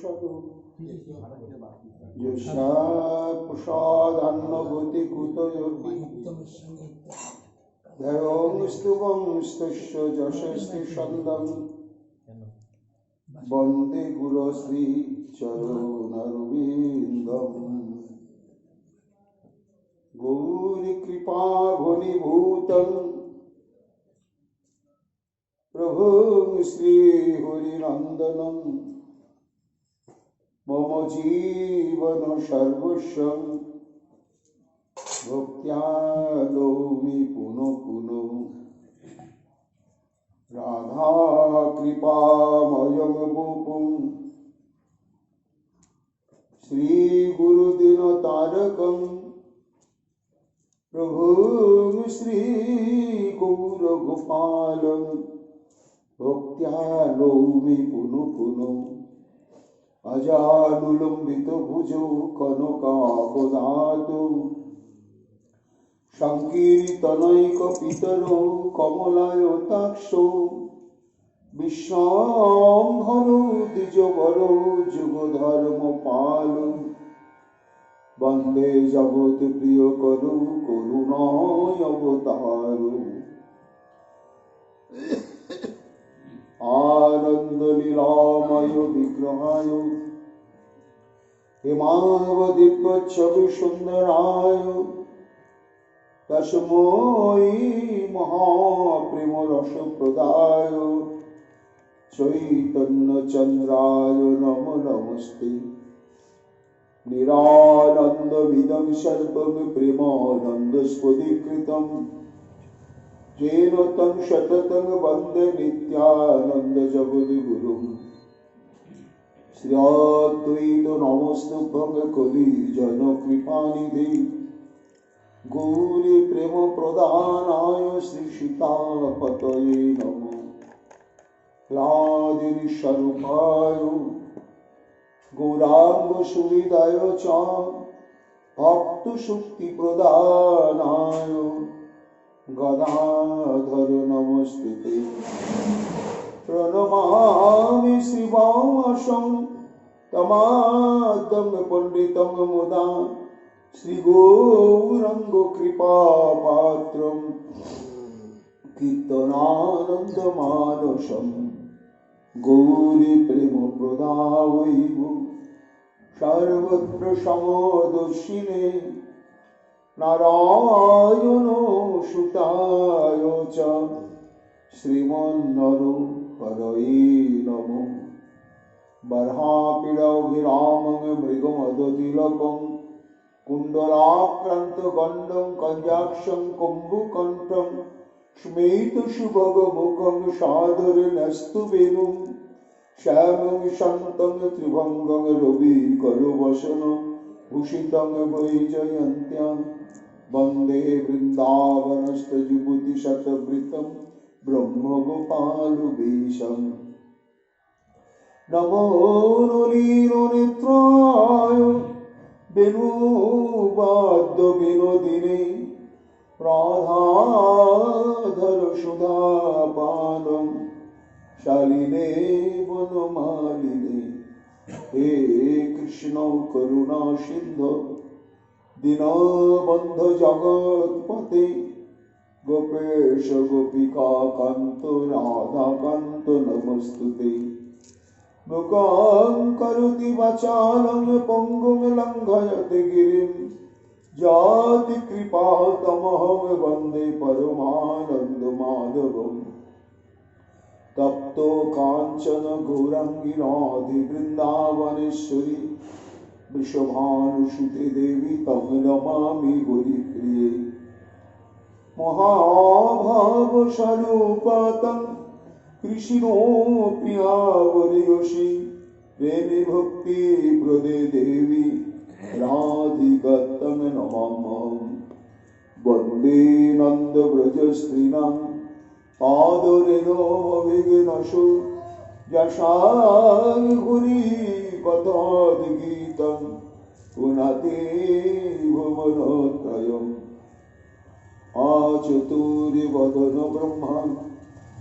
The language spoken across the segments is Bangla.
সুষদু যস্যা প্রসাদান্নভূতি কুতয়োপি ধ্যায়ং স্তুবং স্তস্য যশস্তি সন্দম বন্দে গুরুশ্রী চরণারবিন্দম গৌরী কৃপা ঘনীভূতং প্রভু শ্রী হরিনন্দনম মম জীবন সর্বস্বং ভক্ত্যা লৌমি পুনঃ পুনঃ রাধা কৃপাময়ং ভূপুং শ্রী গুরুদিন তারকং প্রভু শ্রী গৌর গোপালং ভক্ত্যা লৌমি পুনঃ পুনঃ অজানুলম্বিত ভুজৌ কনকাবদাতু সংকীর্তনৈক পিতরৌ কমলায়তাক্ষৌ বিশ্বম্ভরৌ দ্বিজবরৌ যুগধর্মপালৌ বন্দে জগৎ প্রিয়করৌ করুণায় অবতারৌ आनंद लीलामय विग्रहाय हिमावदीप छवि सुंदराय तस्मै महाप्रेम रस प्रदाय चैतन्य चंद्राय नमो नमस्ते निरानंद विदं सर्वं प्रेमानंद स्फुटीकृतं जेन तं शततं वन्दे नित्यानंद जगद्गुरुं श्री अद्वैत नमस्तुभ्यं कलि जन कृपानिधि गौरी प्रेम प्रदानाय श्री सीतापतये नमः लादिनी स्वरूपाय गौरांग सुहृदाय च भक्त शुक्ति प्रदानाय गदाधर नमस्ते प्रणमामि श्रीवासं तमादं पंडितं मुदा श्री गौरंग कृपा पात्रं कीर्तनानंद मानसं गौरी प्रेम प्रदावैव सर्वत्र समदर्शिने नारायणो सुताय च श्रीमन्नरहरये नमः बर्हापीडभिरामं मृगमदतिलकं कुण्डलाक्रान्तगण्डं कञ्जाक्षं कुम्भकण्ठं स्मेतसुभगमुखं सादरेणस्तुवेणुं श्यामं शान्तं त्रिभङ्गं रविकरवसनं भूषितं वैजयन्त्यां वन्दे वृन्दावनस्थयुवतिशतवृतं ब्रह्मगोपालवेशं नमो नीलनेत्राय वेणुवाद्यविनोदिने राधाधर सुधापानं शालिने वनमालिने हे कृष्ण करुणा सिंधु दीनबंधु जगत्पते गोपेश गोपिका कांत राधा कांत नमस्तुते मुखं करोति वाचालं पंगुं लंघयते गिरिं जाति कृपा तमहं वन्दे परमानंद माधवम् तप्तो कांचन गौरांगी राधे वृंदावनेश्वरी वृषभानुसुते देवी तं नमामि हरिप्रिये महाभाव स्वरूपातं कृष्णो प्रियावरियोषि प्रेमे भक्ति प्रदे देवी राधिका तं नमामि वन्दे नंद व्रज स्त्रीणां पादरेणो विघ्नशो यशां गुरी कथादिगीतं पुनाति भुवनत्रयम् आचतुर्वदन ब्रह्मा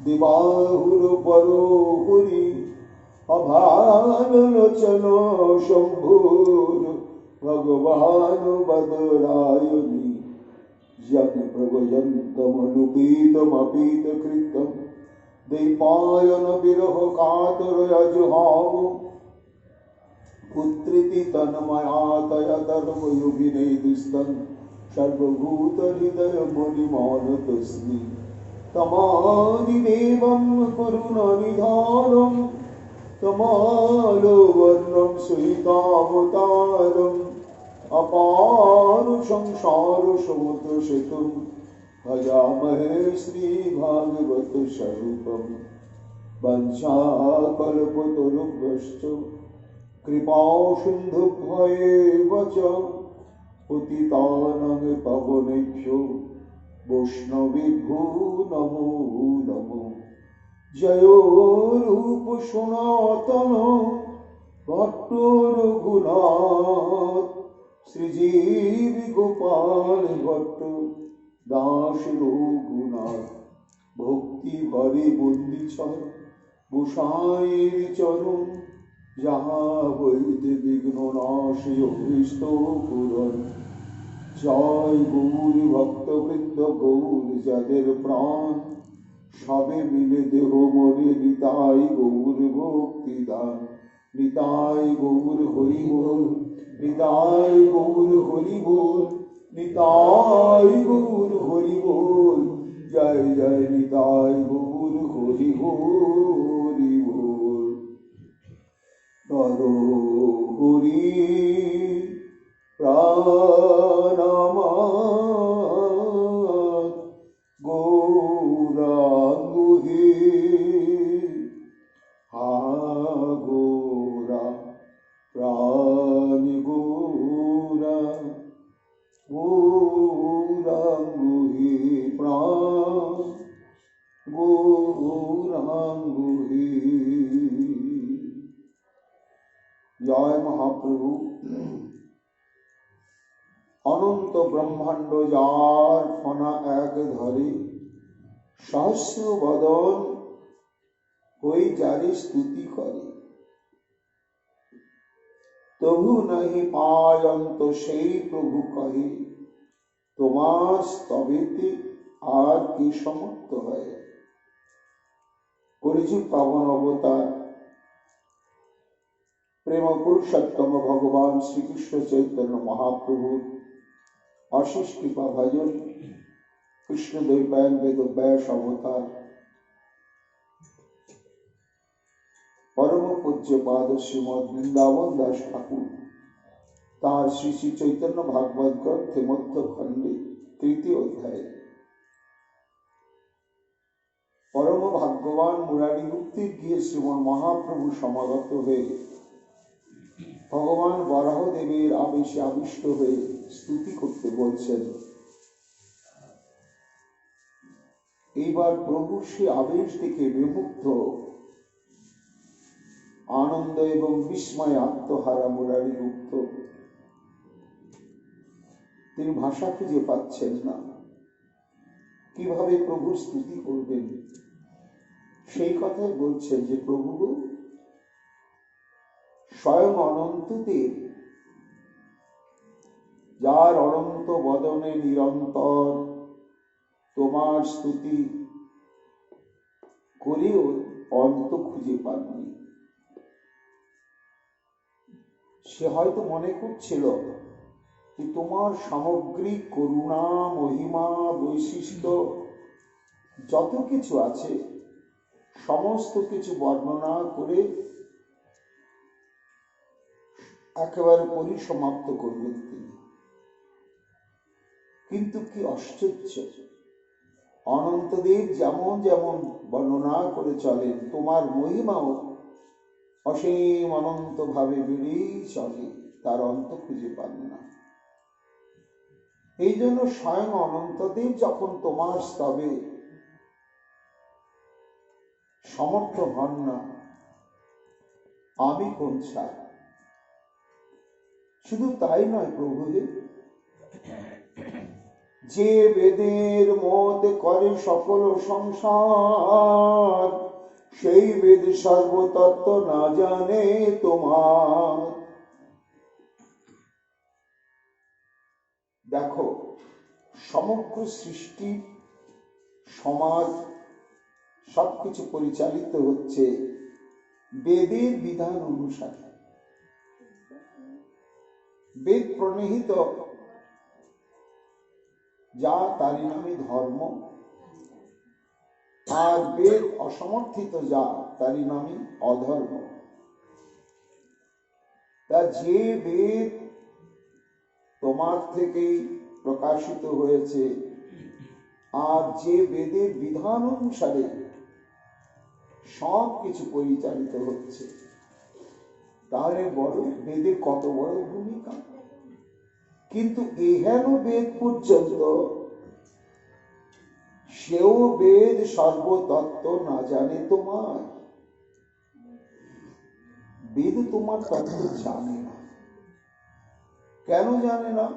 दिवाहुरपरो हुरि अभालोचन शंभुर भगवान बदरायणी यज्ञ प्रभयन्तमनुपीतमपीत कृतं दैपायन विरह कातरयजुहाव पुत्रिति तन्मयातयतर्वयुभिनेदिस्तन् सर्वभूतहृदयमुनिमानतस्मि तमादिदेवं करुणनिधानं तमालोवर्णं सुहितावतारम् अपार संसार समुद्र सेतुं भजामहे श्रीभागवत स्वरूपम् वंशाकल्पतरुभ्यश्च कृपा सिन्धुभ्येव च पतितानां पावनेभ्यो वैष्णवेभ्यो नमो नमो। जयो रूप सनातन भट्ट रघुनाथ श्रीजीव गोपाल भट्ट दास रघुनाथ भक्ति भरे बंदीछर गोसाईर चरण जहाँ হইতে বিঘ্ন নাশে অভীষ্ট পূরণ। জয় গৌর ভক্তবৃন্দ গৌর যাদের প্রাণ সবে মিলে দেহ মরে নিতাই গৌর ভক্তি দান। নিতাই গৌর হরি বল নিতাই গৌর হরি বল নিতাই গৌর হরি বল জয় জয় নিতাই গৌর হরি হরি বল। নরো হরি প্রাণামাত গৌরাঙ্গুহি হা গৌরা প্রাণী গৌরা গৌরাঙ্গুহি প্রাণ গৌরাঙ্গুহি। জয় মহাপ্রভু। অনন্ত ব্রহ্মাণ্ড যার ফনা এক ধরে সহস্র বদন হই যারে স্তুতি করে তবু নাহি পায়ন্ত সেই প্রভু কহে তোমার স্তবেতে আর কি সমর্থ হয়। কলিযুগ পাবন অবতার প্রেম পুরুষোত্তম ভগবান শ্রীকৃষ্ণ চৈতন্য মহাপ্রভুর অশেষ কৃপা ভাজন কৃষ্ণ দ্বৈপায়ন বেদ ব্যাস অবতার পরম পূজ্যপাদ শ্রীমৎ বৃন্দাবন দাস ঠাকুর তাঁর শ্রী শ্রী চৈতন্য ভাগবত গ্রন্থে মধ্য খণ্ডে তৃতীয় অধ্যায়ে পরম ভাগ্যবান মুরারি মুক্তির গিয়ে শ্রীমন মহাপ্রভু সমাগত হয়ে ভগবান বরাহদেবের আবেশে আবিষ্ট হয়ে স্তুতি করতে বলছেন। এইবার প্রভু সে আবেশ দেখে বিমুগ্ধ আনন্দ এবং বিস্ময়ে আত্মহারা মুরারি মুক্ত তিনি ভাষা খুঁজে পাচ্ছেন না, কিভাবে প্রভু স্তুতি করবেন। সেই কথাই বলছেন যে প্রভু স্বয়ং অনন্তদেব যার অনন্ত বদনে নিরন্তর তোমার স্তুতি করেও অন্ত খুঁজে পাননি। সে হয়তো মনে করছিল যে তোমার সামগ্রিক করুণা মহিমা বৈশিষ্ট্য যত কিছু আছে সমস্ত কিছু বর্ণনা করে একেবারে পরিসমাপ্ত করবেন তিনি। কিন্তু কি আশ্চর্য, অনন্তদেব যেমন যেমন বর্ণনা করে চলেন তোমার মহিমাও অসীম অনন্ত ভাবে বেড়েই চলে, তার অন্ত খুঁজে পান না। এই জন্য স্বয়ং অনন্তদেব যখন তোমার স্তবে সমর্থ হন না, আমি কোন ছাড়। শুধু তাই নয়, প্রভু যে বেদের মত করে সকল সংসার সেই বেদ সর্বতত্ত্ব না জানে তোমার। দেখো, সমগ্র সৃষ্টি সমাজ সবকিছু পরিচালিত হচ্ছে বেদের বিধান অনুসারে। বেদ প্রণীত যা তারই নামে ধর্ম, আর বেদ অসমর্থিত যা তারই নামে অধর্ম। তা যে বেদ তোমার থেকেই প্রকাশিত হয়েছে আর যে বেদের বিধান অনুসারে সব কিছু পরিচালিত হচ্ছে, তাহলে বলো বেদের কত বড় ভূমিকা। কিন্তু এহেন বেদ পর্যন্ত সেও বেদ সর্বতত্ত্ব না জানে তোমার। বেদ তোমার তত্ত্ব জানে না। কেন জানে না?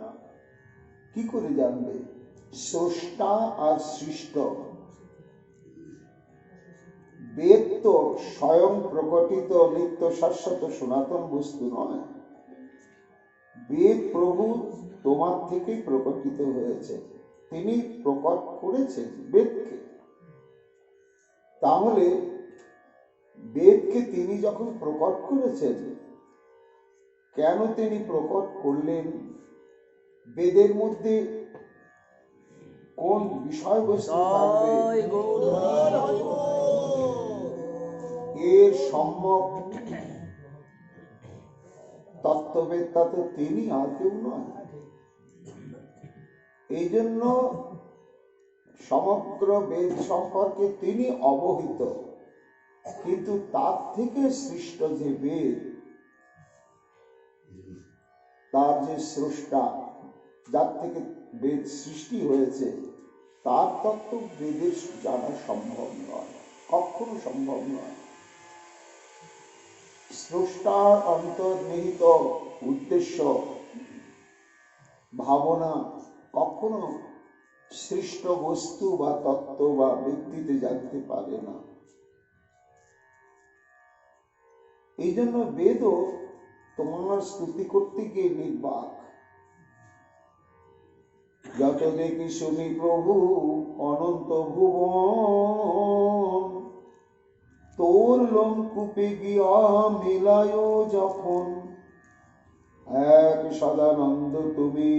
কি করে জানবে? স্রষ্টা আর সৃষ্ট, বেদ তো স্বয়ং প্রকটিত নিত্য শাশ্বত সনাতন বস্তু নয়। বেদ প্রভু তোমার থেকেই প্রকটিত হয়েছে, তিনি প্রকট করেছেন বেদকে। তাহলে বেদকে তিনি যখন প্রকট করেছেন, কেন তিনি প্রকট করলেন? বেদের মধ্যে কোন বিষয়বস্তু থাকবে এর সম্যক তত্ত্ববেত্তা তো তিনি, আর কেউ নয়। এই জন্য সমগ্র বেদ সম্পর্কে তিনি অবহিত, কিন্তু তার থেকে সৃষ্ট যে বেদ, তার যে স্রষ্টা, যার থেকে বেদ সৃষ্টি হয়েছে, তার তত্ত্ব বেদের জানা সম্ভব নয়, কখনো সম্ভব নয়। স্রষ্টার অন্তর্নিহিত উদ্দেশ্য ভাবনা কখনো সৃষ্ট বস্তু বা তত্ত্ব বা ব্যক্তিতে জানতে পারে না। এই জন্য বেদও তোমার স্তুতি করতে গিয়ে নির্বাক। যত দেখি শুনি প্রভু অনন্ত ভুবন, তোর লোমকূপে গিয়া মিলায় যখন এক সদানন্দ তুমি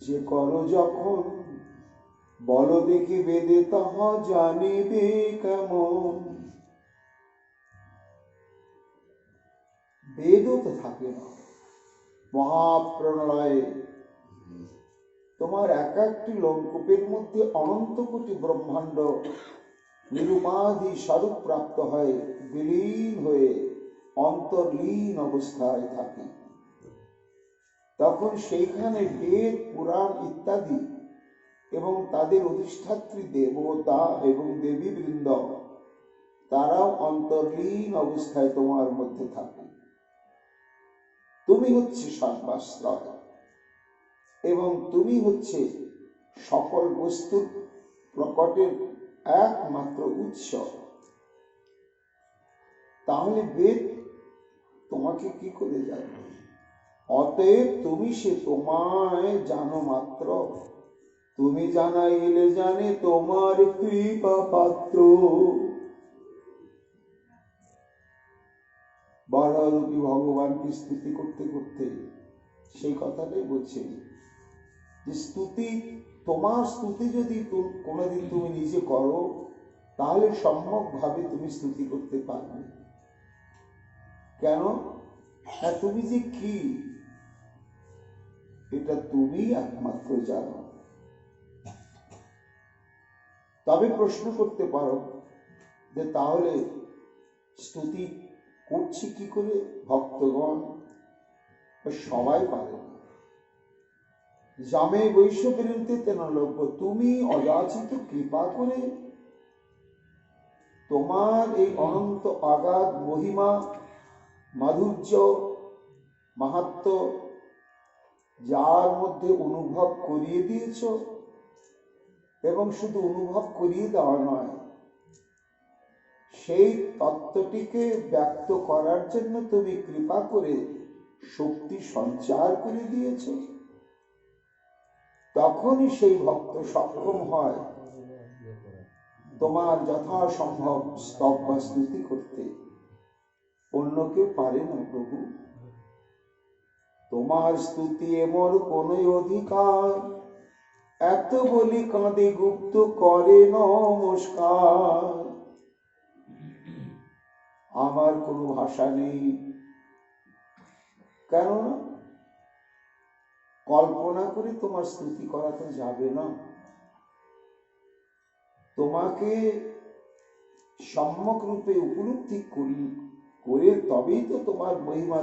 যে করো যখন, বলো দেখি বেদে তাহা জানিবে কেমন। বেদও তো থাকে না মহাপ্রণয়ে। তোমার এক একটি লোমকূপের মধ্যে অনন্ত কোটি ব্রহ্মাণ্ড নিরুপাধি স্বরূপ প্রাপ্ত হয়, বিলীন হয়ে অন্তর্লীন অবস্থায় থাকে। তখন সেইখানে বেদ, পুরাণ ইত্যাদি এবং তাদের অধিষ্ঠাত্রী দেবতা এবং দেবীবৃন্দ, তারাও অন্তর্লীন অবস্থায় তোমার মধ্যে থাকে। তুমি হচ্ছে সর্বাশ্রয় এবং তুমি হচ্ছে সকল বস্তুর প্রকটের একমাত্র উৎস। তাহলে বেদ তোমাকে কি করে জানবে? অতএব তুমি সে তোমায় জানো মাত্র, তুমি জানাইলে জানে তোমার কৃপা পাত্র। বরাহরূপী ভগবানকে স্তুতি করতে করতে সেই কথাটাই বলছেন যে স্তুতি, তোমার স্তুতি যদি কোনোদিন তুমি নিজে করো, তাহলে সম্যক ভাবে তুমি স্তুতি করতে পারবে। কেন? না, তুমি যে কি এটা তুমি একমাত্র জানো। তবে প্রশ্ন করতে পারো যে তাহলে স্তুতি করছি কি করে ভক্তগণ? সবাই পারে না। জামে বৈশ্ববিরুদ্ধে তেন লভ্য, তুমি অযাচিত কৃপা করে তোমার এই অনন্ত আগাধ মহিমা, মাধুর্য, মাহাত্ম্য যার মধ্যে অনুভব করিয়ে দিয়েছ, এবং শুধু অনুভব করিয়ে দেওয়া নয়, সেই তত্ত্বটিকে ব্যক্ত করার জন্য তুমি কৃপা করে শক্তি সঞ্চার করে দিয়েছ। তখনই সেই ভক্ত সক্ষম হয় তোমার যথাসম্ভব স্তব বা স্তুতি করতে। অন্য কেউ পারে না প্রভু। তোমার স্তুতি এমন কোন অধিকার, এত বলি কাঁদে গুপ্ত করে নমস্কার। আমার কোনো ভাষা নেই, কেননা কল্পনা করে তোমার স্তুতি করা তো যাবে না। তোমাকে সম্যক রূপে উপলব্ধি করে তবেই তো তোমার মহিমা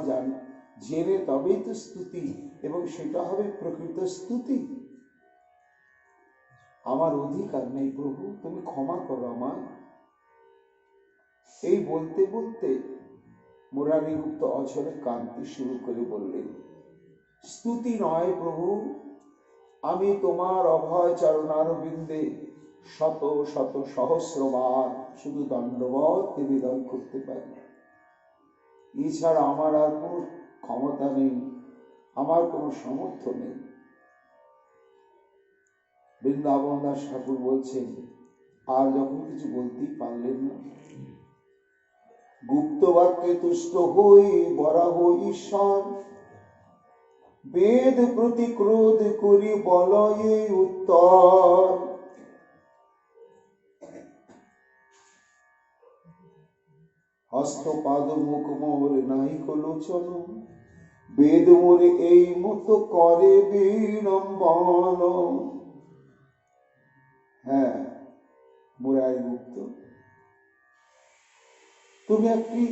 জেনে তবেই তো স্তুতি, এবং সেটা হবে প্রকৃত স্তুতি। আমার অধিকার নেই প্রভু, তুমি ক্ষমা করো আমায়। এই বলতে বলতে মুরারিগুপ্ত অঝরে কাঁদতে শুরু করে বললেন, স্তুতি নয় প্রভু, আমি তোমার অভয় চরণারবিন্দে শত শত সহস্রবার শুধু দণ্ডবত নিবেদন করতে পারি। এছাড়া আমার আর কোনো ক্ষমতা নেই, আমার কোনো সামর্থ্য নেই। বৃন্দাবন দাস ঠাকুর বলছেন, আর যখন কিছু বলতেই পারলেন না, গুপ্ত বাক্যে তুষ্ট হই বরাহ ঈশ্বর, বেদ প্রতি ক্রোধ করি বলয়ে উত্তর। হস্ত পাদ মুখ মোর নাই লোচন, বেদ মোরে এই মতো করে বিড়ম্বন। হ্যাঁ মুরারি গুপ্ত, তুমি একটি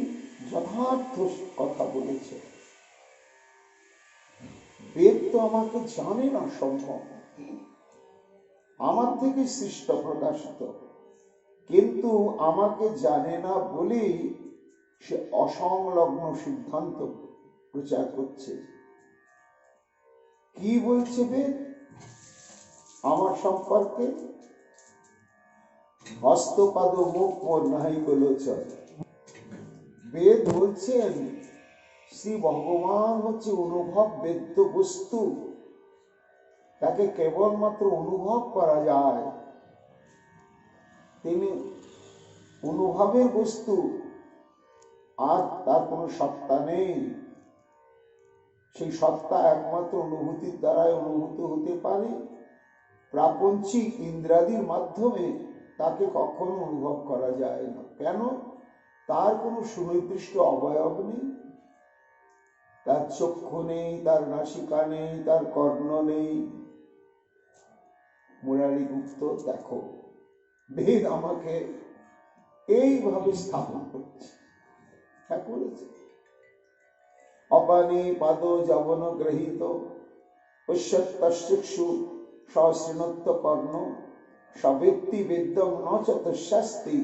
যথার্থ কথা বলেছ। বেদ তো আমাকে জানে না সম্ভব, আমার থেকে সৃষ্ট প্রকাশিত, কিন্তু আমাকে জানে না বলেই সে অসংলগ্ন সিদ্ধান্ত প্রচার করছে। কি বলছে বেদ আমার সম্পর্কে? হস্তপাদ মুখ মোর নাহি লোচন। বেদ বলছেন শ্রী ভগবান হচ্ছে অনুভব বেদ্য বস্তু, তাকে কেবলমাত্র অনুভব করা যায়। তিনি অনুভবের বস্তু, আর তার কোনো সত্তা নেই। সেই সত্তা একমাত্র অনুভূতির দ্বারাই অনুভূত হতে পারে। প্রাপঞ্চিক ইন্দ্রাদির মাধ্যমে তাকে কখনো অনুভব করা যায় না। কেন? তার কোনো সুনির্দিষ্ট অবয়ব নেই, তার চক্ষু নেই, তার নাসিকা নেই, তার কর্ণ নেই। মুরারি গুপ্ত দেখো, বেদ আমাকে এইভাবে স্থাপন করছে। হ্যাঁ করেছে। অপানি পাদ যবন গ্রহীত পশ্যৎ-তশ্চক্ষু সশৃণুত্ব কর্ণ, সবেত্তি বেদ্যং ন চ তস্যাস্তি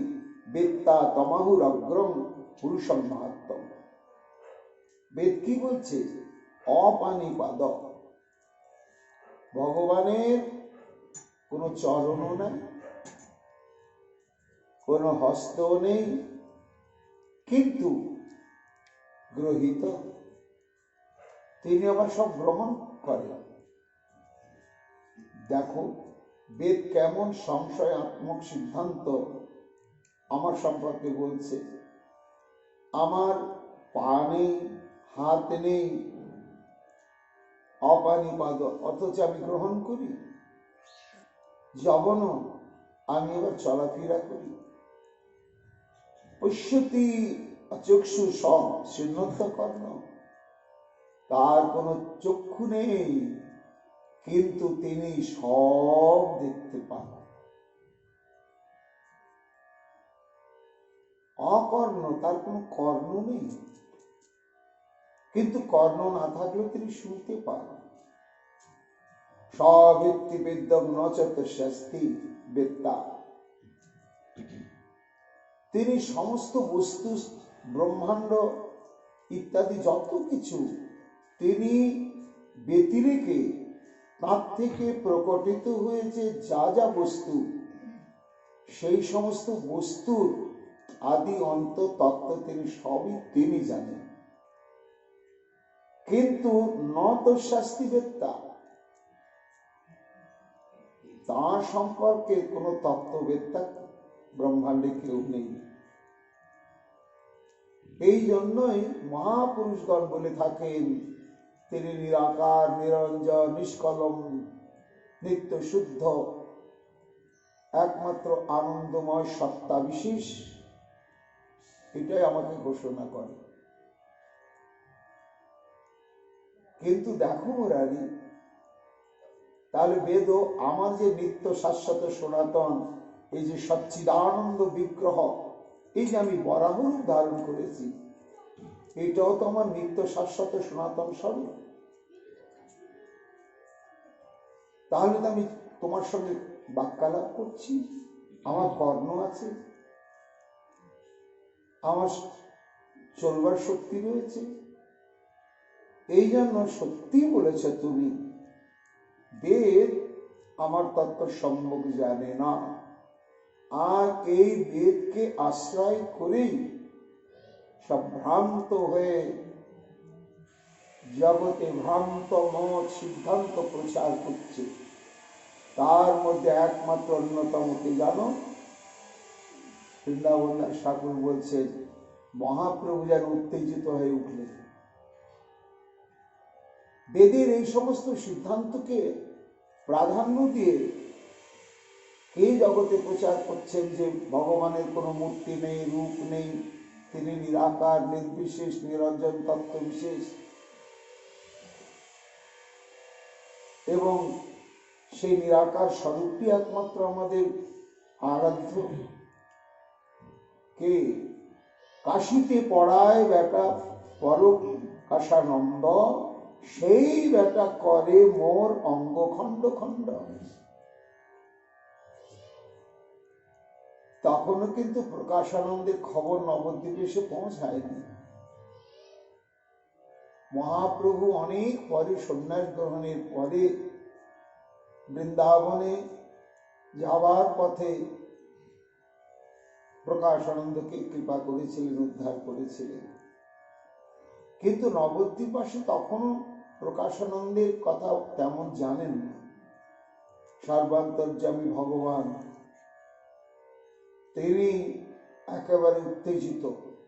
বেত্তা তমাহুরগ্রম পুরুষং মাহাত্ম্যম। বেদ কি বলছে? অপানি পাদ, ভগবানের কোনো চরণও নেই, কোনো হস্ত নেই, কিন্তু গ্রহীত, তিনি আবার সব গ্রহণ করেন। দেখো বেদ কেমন সংশয়াত্মক সিদ্ধান্ত আমার সম্পর্কে বলছে। আমার পা নেই, হাত নেই, অপানিপাদ, অথচ আমি গ্রহণ করি। যবন, আমি এবার চলাফেরা করি। পশ্যতি চক্ষু শৃণ্যত্ব কর্ণ, তার কোনো চক্ষু নেই, কিন্তু তিনি সব দেখতে পান। অকর্ণ, তার কোনো কর্ণ নেই, কিন্তু কর্ণ না থাকলেও তিনি শুনতে পান। সবেত্তি বেদ্যং ন চ তস্যাস্তি বেত্তা, তিনি সমস্ত বস্তু, ব্রহ্মাণ্ড ইত্যাদি যত কিছু তিনি ব্যতিরেকে তার থেকে প্রকটিত হয়েছে যা যা বস্তু, সেই সমস্ত বস্তুর আদি অন্ত তত্ত্ব তিনি জানেন, কিন্তু নত শাস্তিবেত্তা, তাঁর সম্পর্কে কোন তত্ত্ববেত্তা ব্রহ্মাণ্ডে কেউ নেই। এই জন্যই মহাপুরুষগণ বলে থাকেন তিনি নিরাকার, নিরঞ্জন, নিষ্কলম, নিত্য শুদ্ধ, একমাত্র আনন্দময় সত্তা বিশেষ। এটাই আমাকে ঘোষণা করে। কিন্তু দেখো মুরারি, তাহলে বেদ আমার যে নিত্য শাশ্বত সনাতন, এই যে সচ্চিদানন্দ বিগ্রহ, এই যে আমি বরাহ রূপ ধারণ করেছি, এটাও তো আমার নিত্য শাশ্বত সনাতন স্বরূপ। তাহলে তো আমি তোমার সঙ্গে বাক্যালাপ করছি, আমার কর্ণ আছে, আমার চলবার শক্তি রয়েছে। এই জন্য সত্যি বলেছ তুমি, বেদ আমার তত্ত্ব সম্যক জানে না, আর এই বেদকে আশ্রয় করেই সব ভ্রান্ত হয়ে জগতে ভ্রান্ত মত সিদ্ধান্ত প্রচার করছে। তার মধ্যে একমাত্র অন্যতম কে জানো? বৃন্দাবন ঠাকুর বলছেন, মহাপ্রভু যেন উত্তেজিত হয়ে উঠলেন। বেদের এই সমস্ত সিদ্ধান্তকে প্রাধান্য দিয়ে কে জগতে প্রচার করছেন যে ভগবানের কোনো মূর্তি নেই, রূপ নেই, তিনি নিরাকার, নির্বিশেষ, নিরঞ্জন তত্ত্ব বিশেষ, এবং সেই নিরাকার স্বরূপটি একমাত্র আমাদের আরাধ্য। কে? কাশিতে পড়ায় বেটা পরক কাশানন্দ, সেই বেটা করে মোর অঙ্গ খণ্ড খণ্ড। তখনও কিন্তু প্রকাশানন্দের খবর নবদ্বীপে এসে পৌঁছায়নি। মহাপ্রভু অনেক পরে, সন্ন্যাস গ্রহণের পরে, বৃন্দাবনে যাওয়ার পথে প্রকাশানন্দকে কৃপা করেছিলেন, উদ্ধার করেছিলেন। কিন্তু নবদ্বীপবাসী তখনও প্রকাশানন্দের কথা তেমন জানেন না। সর্বান্তর্যামী ভগবান, তিনি একেবারে উত্তেজিত।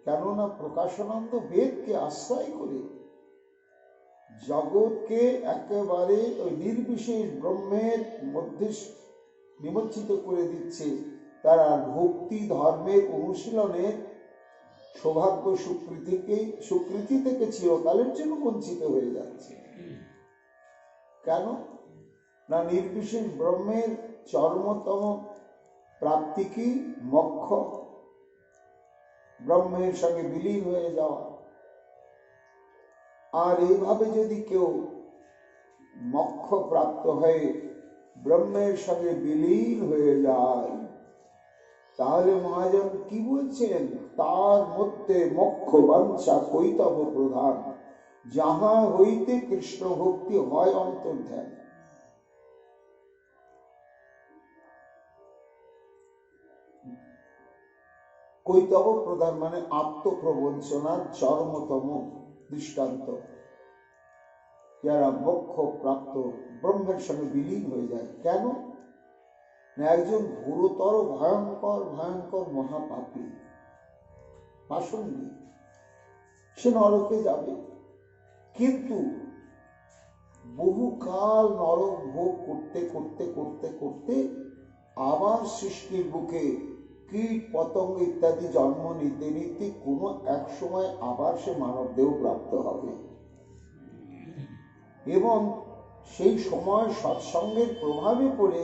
কেননা প্রকাশানন্দ বেদকে আশ্রয় করে জগৎকে একেবারে ওই নির্বিশেষ ব্রহ্মের মধ্যে নিমজ্জিত করে দিচ্ছে। তারা ভক্তি ধর্মের অনুশীলনের সৌভাগ্য সুকৃতি থেকে চিরকালের জন্য বঞ্চিত হয়ে যাচ্ছে। কেন না? নির্বিশেষ ব্রহ্মের চরমতম প্রাপ্তি কি? মোক্ষ, ব্রহ্মের সঙ্গে বিলীন হয়ে যাওয়া। আর এইভাবে যদি কেউ মোক্ষ প্রাপ্ত হয়ে ব্রহ্মের সঙ্গে বিলীন হয়ে যায়, তাহলে মহাজন কি বলছেন? তার মধ্যে মোক্ষ বাঞ্ছা কৈতব প্রধান, যাহা হইতে কৃষ্ণ ভক্তি হয় অন্তর্ধান। কৈতব প্রধান মানে আত্মপ্রবঞ্চনার চরমতম দৃষ্টান্ত। যারা মোক্ষ প্রাপ্ত ব্রহ্মের সঙ্গে বিলীন হয়ে যায়। কেন না? একজন ঘোরতর ভয়ঙ্কর ভয়ঙ্কর মহাপাপী, পাষণ্ডী, সে নরকে যাবে। কিন্তু বহুকাল নরক ভোগ করতে করতে করতে করতে আবার সৃষ্টির বুকে কীট পতঙ্গ ইত্যাদি জন্ম নিতে নিতে কোনো এক সময় আবার সে মানব দেহ প্রাপ্ত হবে, এবং সেই সময় সৎসঙ্গের প্রভাবে পড়ে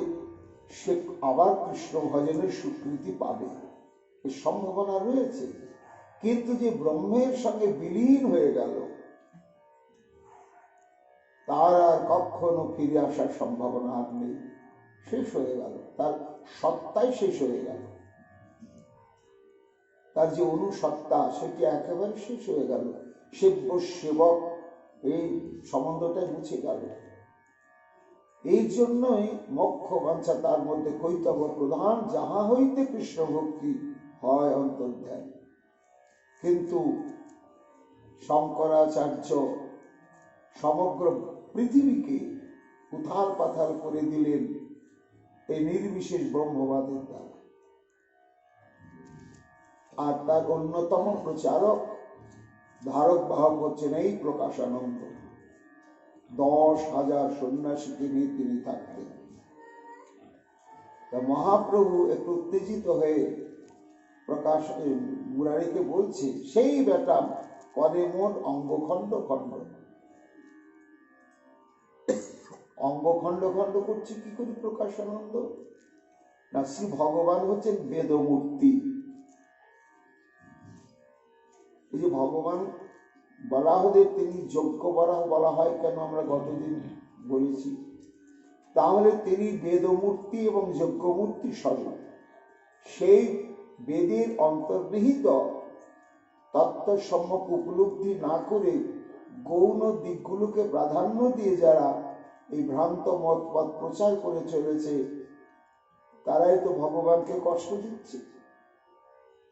সে আবার কৃষ্ণ ভজনের স্বীকৃতি পাবে। এর সম্ভাবনা রয়েছে। কিন্তু যে ব্রহ্মের সঙ্গে বিলীন হয়ে গেল, তার আর কখনো ফিরে আসার সম্ভাবনা আর নেই। শেষ হয়ে গেল, তার সত্তাই শেষ হয়ে গেল, তার যে অনুসত্তা সেটি একেবারে শেষ হয়ে গেল। সেব্য সেবক এই সম্বন্ধটাই মুছে গেল। এই জন্যই মোক্ষ বাঞ্ছা তার মধ্যে কৈতব প্রধান, যাহা হইতে কৃষ্ণ ভক্তি হয় অন্তর্ধ্যান। কিন্তু শঙ্করাচার্য সমগ্র পৃথিবীকে উথাল পাথাল করে দিলেন এই নির্বিশেষ ব্রহ্মবাদের দ্বারা। আর তার অন্যতম প্রচারক ধারক বাহক হচ্ছেন এই প্রকাশানন্দ। 10,000 সন্ন্যাসীকে নিয়ে তিনি থাকতেন। তা মহাপ্রভু একটু উত্তেজিত হয়ে প্রকাশ মুরারিকে বলছে, সেই বেটা করে মোট অঙ্গখণ্ড খণ্ড। অঙ্গ খণ্ড খণ্ড করছে কি করে প্রকাশানন্দ? না, শ্রী ভগবান হচ্ছেন বেদমূর্তি। এই যে ভগবান বরাহদেব, তিনি যজ্ঞ বরাহ বলা হয় কেন আমরা গতদিন বলেছি। তাহলে তিনি বেদমূর্তি এবং যজ্ঞমূর্তি স্বরূপ। সেই বেদের অন্তর্নিহিত তত্ত্ব সম্যক উপলব্ধি না করে গৌণ দিকগুলোকে প্রাধান্য দিয়ে যারা এই ভ্রান্ত মত পথ প্রচার করে চলেছে, তারাই তো ভগবানকে কষ্ট দিচ্ছে।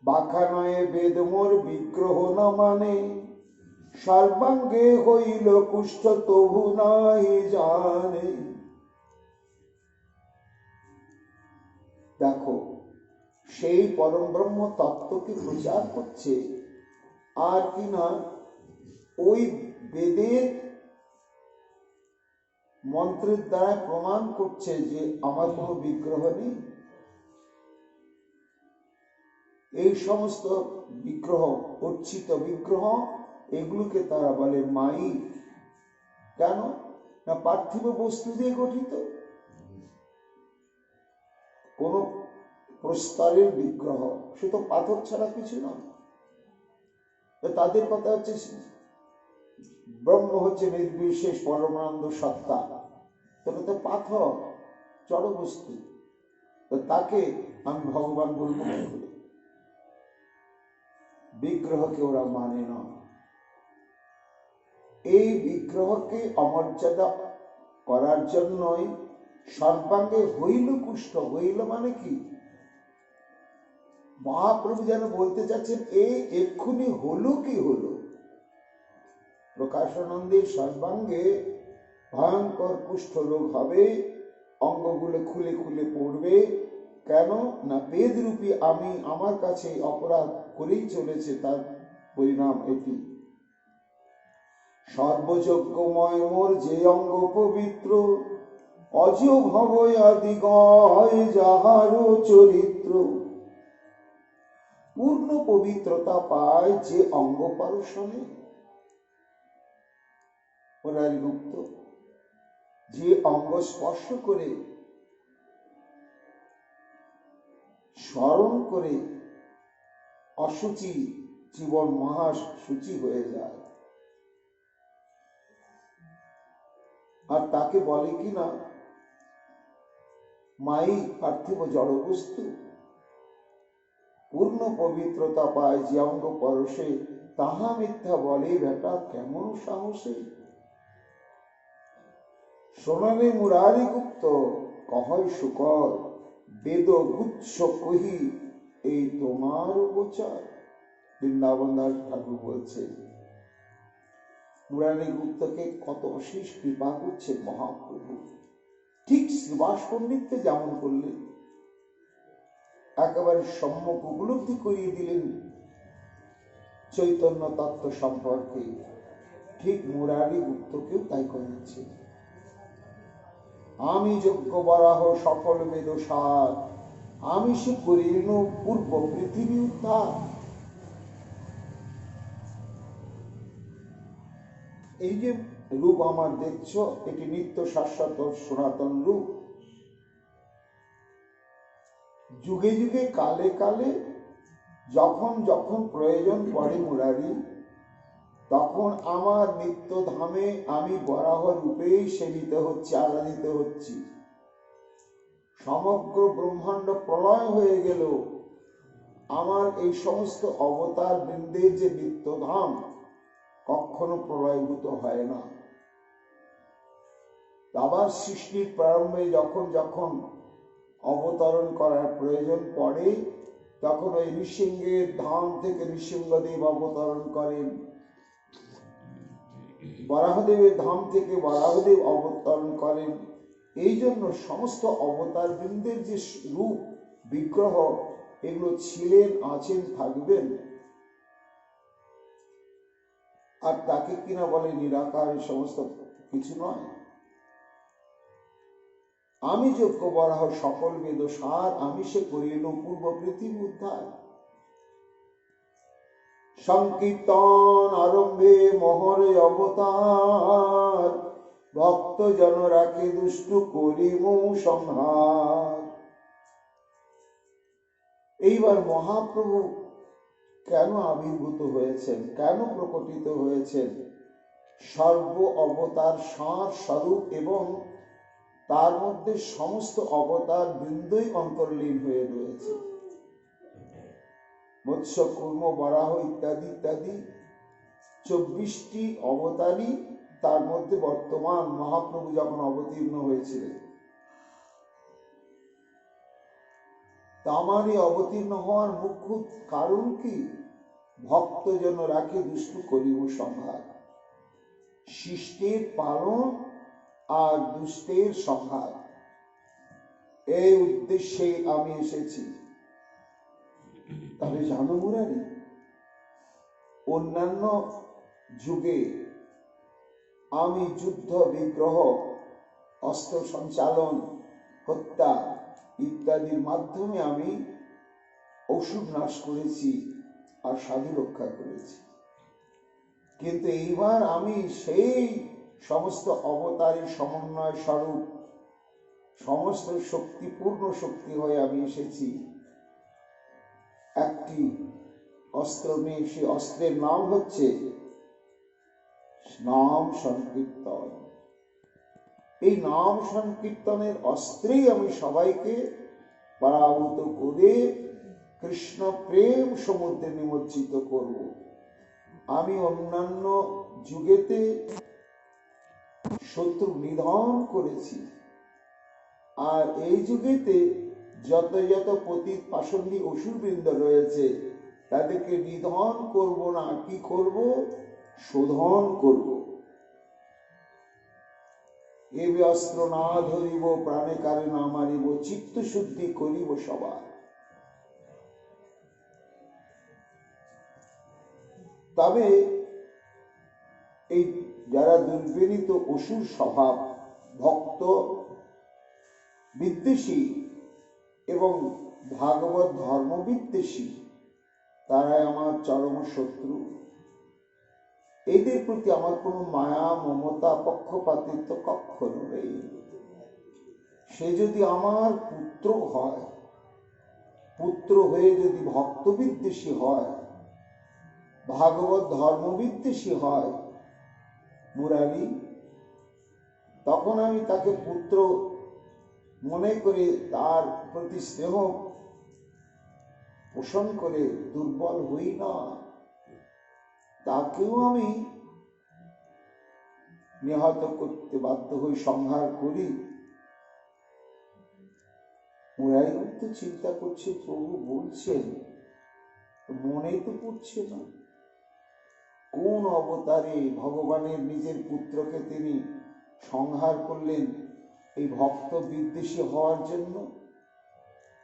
বাঁকা নয় বেদ মোর বিগ্রহ না মানে, সর্বাঙ্গে হইল কুষ্ঠ তবু নাই জানে। দেখো, সেই পরম ব্রহ্ম তত্ত্বকে প্রচার করছে, আর কি না ওই বেদের মন্ত্রের দ্বারা প্রমাণ করছে যে আমার কোনো বিগ্রহ নেই। এই সমস্ত বিগ্রহ, অর্চিত বিগ্রহ, এগুলোকে তারা বলে মাইক। কেন না পার্থিব বস্তু দিয়ে গঠিত, কোন প্রস্তরের বিগ্রহ, সে তো পাথর ছাড়া কিছু না। তাদের কথা হচ্ছে ব্রহ্ম হচ্ছে নির্বিশেষ পরমানন্দ সত্তা, তোটা তো পাথর, জড় বস্তু, তো তাকে আমি ভগবান বলবো কি করে? বিগ্রহকে ওরা মানে না। এই বিগ্রহকে অমর্যাদা করার জন্যই সর্বাঙ্গে হইল কুষ্ঠ। হইল মানে কি? মহাপ্রভু যেন বলতে চাচ্ছেন, এই এক্ষুনি হলো কি হলো? প্রকাশানন্দের সর্বাঙ্গে ভয়ঙ্কর কুষ্ঠ রোগ হবে, অঙ্গগুলো খুলে খুলে পড়বে। কেন না বেদরূপী আমি আমার কাছে অপরাধ করেই চলেছে, তার পরিণাম এটি। সর্বযজ্ঞময় মোর যে অঙ্গ পবিত্র, অজ ভবয় আদি গয় যাহার চরিত্র। পূর্ণ পবিত্রতা পায় যে অঙ্গ পারশনে। মুরারিগুপ্ত যে অঙ্গ স্পর্শ করে স্মরণ করে অশুচি জীবন মহা সূচি হয়ে যায়, আর তাকে বলে কিনা মাই পার্থিব জড়বস্তু। পূর্ণ পবিত্রতা পায় যে অঙ্গ পরশে, তাহা মিথ্যা বলে বেটা কেমন সাহসে। শোনালে মুরারিগুপ্ত কহয় শুকর, বেদ গুচ্ছ কহি এই তোমার গোচার। বৃন্দাবন দাস ঠাকুর বলছে মুরারিগুপ্তকে কত অশেষ কৃপা করছে মহাপ্রভু। ঠিক শ্রীবাস পণ্ডিতকে যেমন করলেন, একেবারে সম্যক উপলব্ধি করিয়ে দিলেন চৈতন্য তত্ত্ব সম্পর্কে, ঠিক মুরারিগুপ্তকেও তাই করেছে। আমি যজ্ঞ বরাহ সকল বেদ সার, আমি সে করিল পূর্ব পৃথিবী উদ্ধার। এই যে রূপ আমার দেখছো, এটি নিত্য শাশ্বত সনাতন রূপ। যুগে যুগে কালে কালে যখন যখন প্রয়োজন পড়ে মুরারি, তখন আমার নিত্য ধামে আমি বরাহ রূপেই সেবিত হচ্ছি, আরাধিত হচ্ছি। সমগ্র ব্রহ্মাণ্ড প্রলয় হয়ে গেল, আমার এই সমস্ত অবতার বৃন্দের যে নিত্য ধাম কখনো প্রলয়ভূত হয় না। আবার সৃষ্টির প্রারম্ভে যখন যখন অবতরণ করার প্রয়োজন পড়ে, তখন ওই নৃসিংহের ধাম থেকে নৃসিংহদেব অবতরণ করেন, বরাহদেবের ধাম থেকে বরাহদেব অবতরণ করেন। এই জন্য সমস্ত অবতার বৃন্দের যে রূপ বিগ্রহ এগুলো ছিলেন, আছেন, থাকবেন। আর তাকে কিনা বলে নিরাকার, এই সমস্ত কিছু নয়। আমি যজ্ঞ বরাহ সকল বেদ সার, আমি সে করিল পূর্ব পৃথিবী উদ্ধার। সংকীর্তন আরম্ভে মহরে অবতার, ভক্ত জন রাখে দুষ্ট করিমু সংহার। এইবার মহাপ্রভু কেন আবির্ভূত হয়েছেন, কেন প্রকটিত হয়েছেন? সর্ব অবতার সার স্বরূপ এবং তার মধ্যে সমস্ত অবতার বৃন্দই অন্তর্লীন হয়ে রয়েছে। মৎস্য, কুর্ম, বরাহ ইত্যাদি ইত্যাদি 24টি অবতারই তার মধ্যে বর্তমান। মহাপ্রভু যখন অবতীর্ণ হয়েছিলেন, তা আমার এই অবতীর্ণ হওয়ার মুখ্য কারণ কি? ভক্ত যেন রাখে দুষ্ট করিব সংহার। শিষ্টের পালন আর দুষ্টের সংহার, এই উদ্দেশ্যে আমি এসেছি। তবে জানো মুরারি, অন্যান্য যুগে আমি যুদ্ধ, বিগ্রহ, অস্ত্র সঞ্চালন, হত্যা ইত্যাদির মাধ্যমে আমি অসুর নাশ করেছি আর সাধু রক্ষা করেছি। কিন্তু এইবার আমি সেই সমস্ত অবতারের সমন্বয় স্বরূপ, সমস্ত শক্তিপূর্ণ শক্তি হয়ে আমি এসেছি। একটি অস্ত্র নিয়ে, সেই অস্ত্রের নাম হচ্ছে নাম সংকীর্তন। এই নাম সংকীর্তনের অস্ত্রেই আমি সবাইকে পরাভূত করে কৃষ্ণ প্রেম সমুদ্রে নিমজ্জিত করব। আমি অন্যান্য যুগেতে শত্রু নিধন করেছি, আর এই যুগেতে যত যত পতিত পাষণ্ডী অসুরবৃন্দ রয়েছে তাদেরকে নিধন করব না, কি করব? শোধন করব। এ অস্ত্র না ধরিব, প্রাণে কারে না মারিব, চিত্ত শুদ্ধি করিব সবার। তবে এই যারা দুর্বিনীত অসুর স্বভাব, ভক্ত বিদ্বেষী এবং ভাগবত ধর্ম বিদ্বেষী, তারাই আমার চরম শত্রু। এদের প্রতি আমার কোনো মায়া, মমতা, পক্ষপাতিত্ব কখনো নেই। সে যদি আমার পুত্র হয়, পুত্র হয়ে যদি ভক্ত বিদ্বেষী হয়, ভাগবত ধর্ম বিদ্বেষী হয় মুরারি, তখন আমি তাকে পুত্র মনে করে তার প্রতি স্নেহ পোষণ করে দুর্বল হই না, তাকেও আমি নিহত করতে বাধ্য হই, সংহার করি। মুরারি তো চিন্তা করছে, প্রভু বলছেন, মনে তো পড়ছে না কোন অবতারে ভগবানের নিজের পুত্রকে তিনি সংহার করলেন এই ভক্ত বিদ্বেষী হওয়ার জন্য,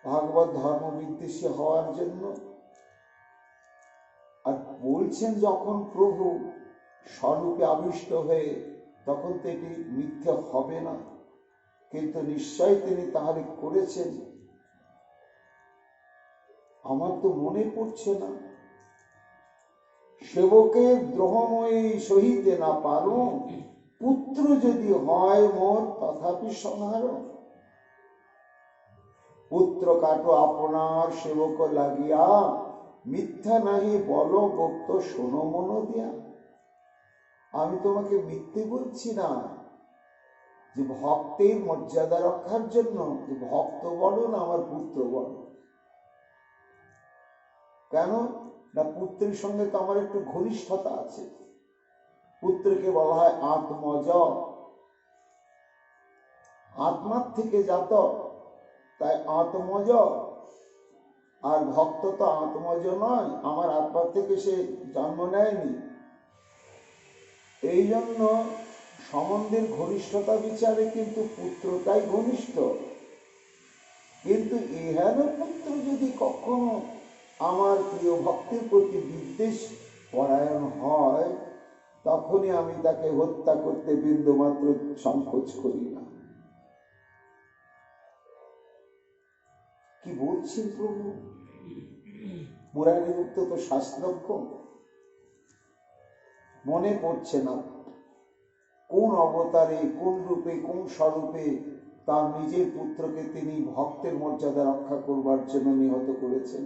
ভাগবত ধর্ম বিদ্বেষী হওয়ার জন্য। আর বলছেন যখন প্রভু স্বরূপে আবিষ্ট হয়ে, তখন তো এটি মিথ্যা হবে না, কিন্তু নিশ্চয় তিনি তাহলে করেছেন। আমার তো মনে পড়ছে না। সেবকের দ্রোহময়ী সহিতে না পারো, পুত্র যদি হয় মোর তথাপি সংহার। পুত্র কাটো আপনার সেবক লাগিয়া, মিথ্যা নাহি বল গুপ্ত শোনো মন দিয়া। আমি তোমাকে মিথ্যে বলছি না, যে ভক্তের মর্যাদা রক্ষার জন্য ভক্ত বড় না আমার পুত্র বড়। কেন না, পুত্রের সঙ্গে তো আমার একটু ঘনিষ্ঠতা আছে। পুত্রকে বলা হয় আত্মজ, আত্মার থেকে জাত, তাই আত্মজ। আর ভক্ত তো আত্মজ নয়, আমার আত্মার থেকে সে জন্ম নেয়নি। এই জন্য সম্বন্ধের ঘনিষ্ঠতা বিচারে কিন্তু পুত্রটাই ঘনিষ্ঠ। কিন্তু ইহার পুত্র যদি কখনো আমার প্রিয় ভক্তের প্রতি বিদ্বেষ পরায়ণ হয়, তখনই আমি তাকে হত্যা করতে বিন্দুমাত্র সংকোচ করি না। কি বলছেন প্রভু? মুরারিগুপ্ত তো শাস্ত্রজ্ঞ, মনে পড়ছে না কোন অবতারে, কোন রূপে, কোন স্বরূপে তার নিজের পুত্রকে তিনি ভক্তের মর্যাদা রক্ষা করবার জন্য নিহত করেছেন।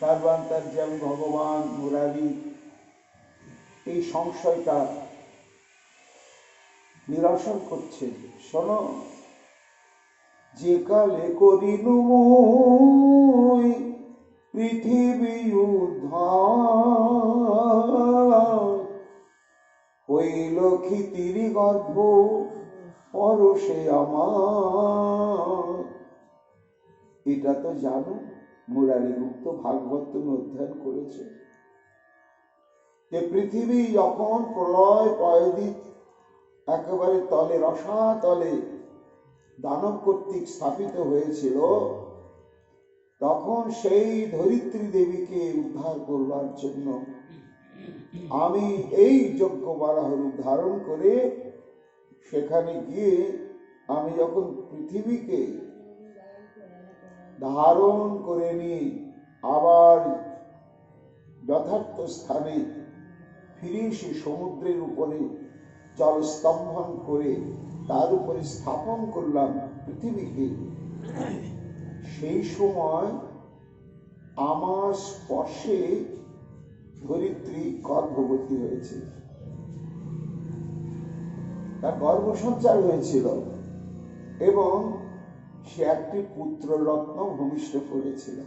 কারবান্তার যেমন ভগবান মুরারি এই সংশয়টা নিরসন করছেন। শোনো, যে কালে করিনু মই পৃথিবী উদ্ধার, হইল ক্ষিতির গর্ভ পরশে আমার। এটা তো জানো, মুরারিগুপ্ত ভাগবত তুমি অধ্যয়ন করেছে, যে পৃথিবী যখন প্রলয় পয়দিত একেবারে তলে রসাতলে দানব কর্তৃক স্থাপিত হয়েছিল, তখন সেই ধরিত্রী দেবীকে উদ্ধার করবার জন্য আমি এই যজ্ঞ বারাহ রূপ ধারণ করে সেখানে গিয়ে আমি যখন পৃথিবীকে ধারণ করে নিয়ে আবার যথার্থ স্থানে ফিরে এসে সমুদ্রের উপরে জলস্তম্ভন করে তার উপরে স্থাপন করলাম পৃথিবীকে, সেই সময় আমার স্পর্শে ধরিত্রী গর্ভবতী হয়েছে, তার গর্ভসঞ্চার হয়েছিল এবং সে একটি পুত্র রত্ন ভূমিষ্ঠ করেছিল।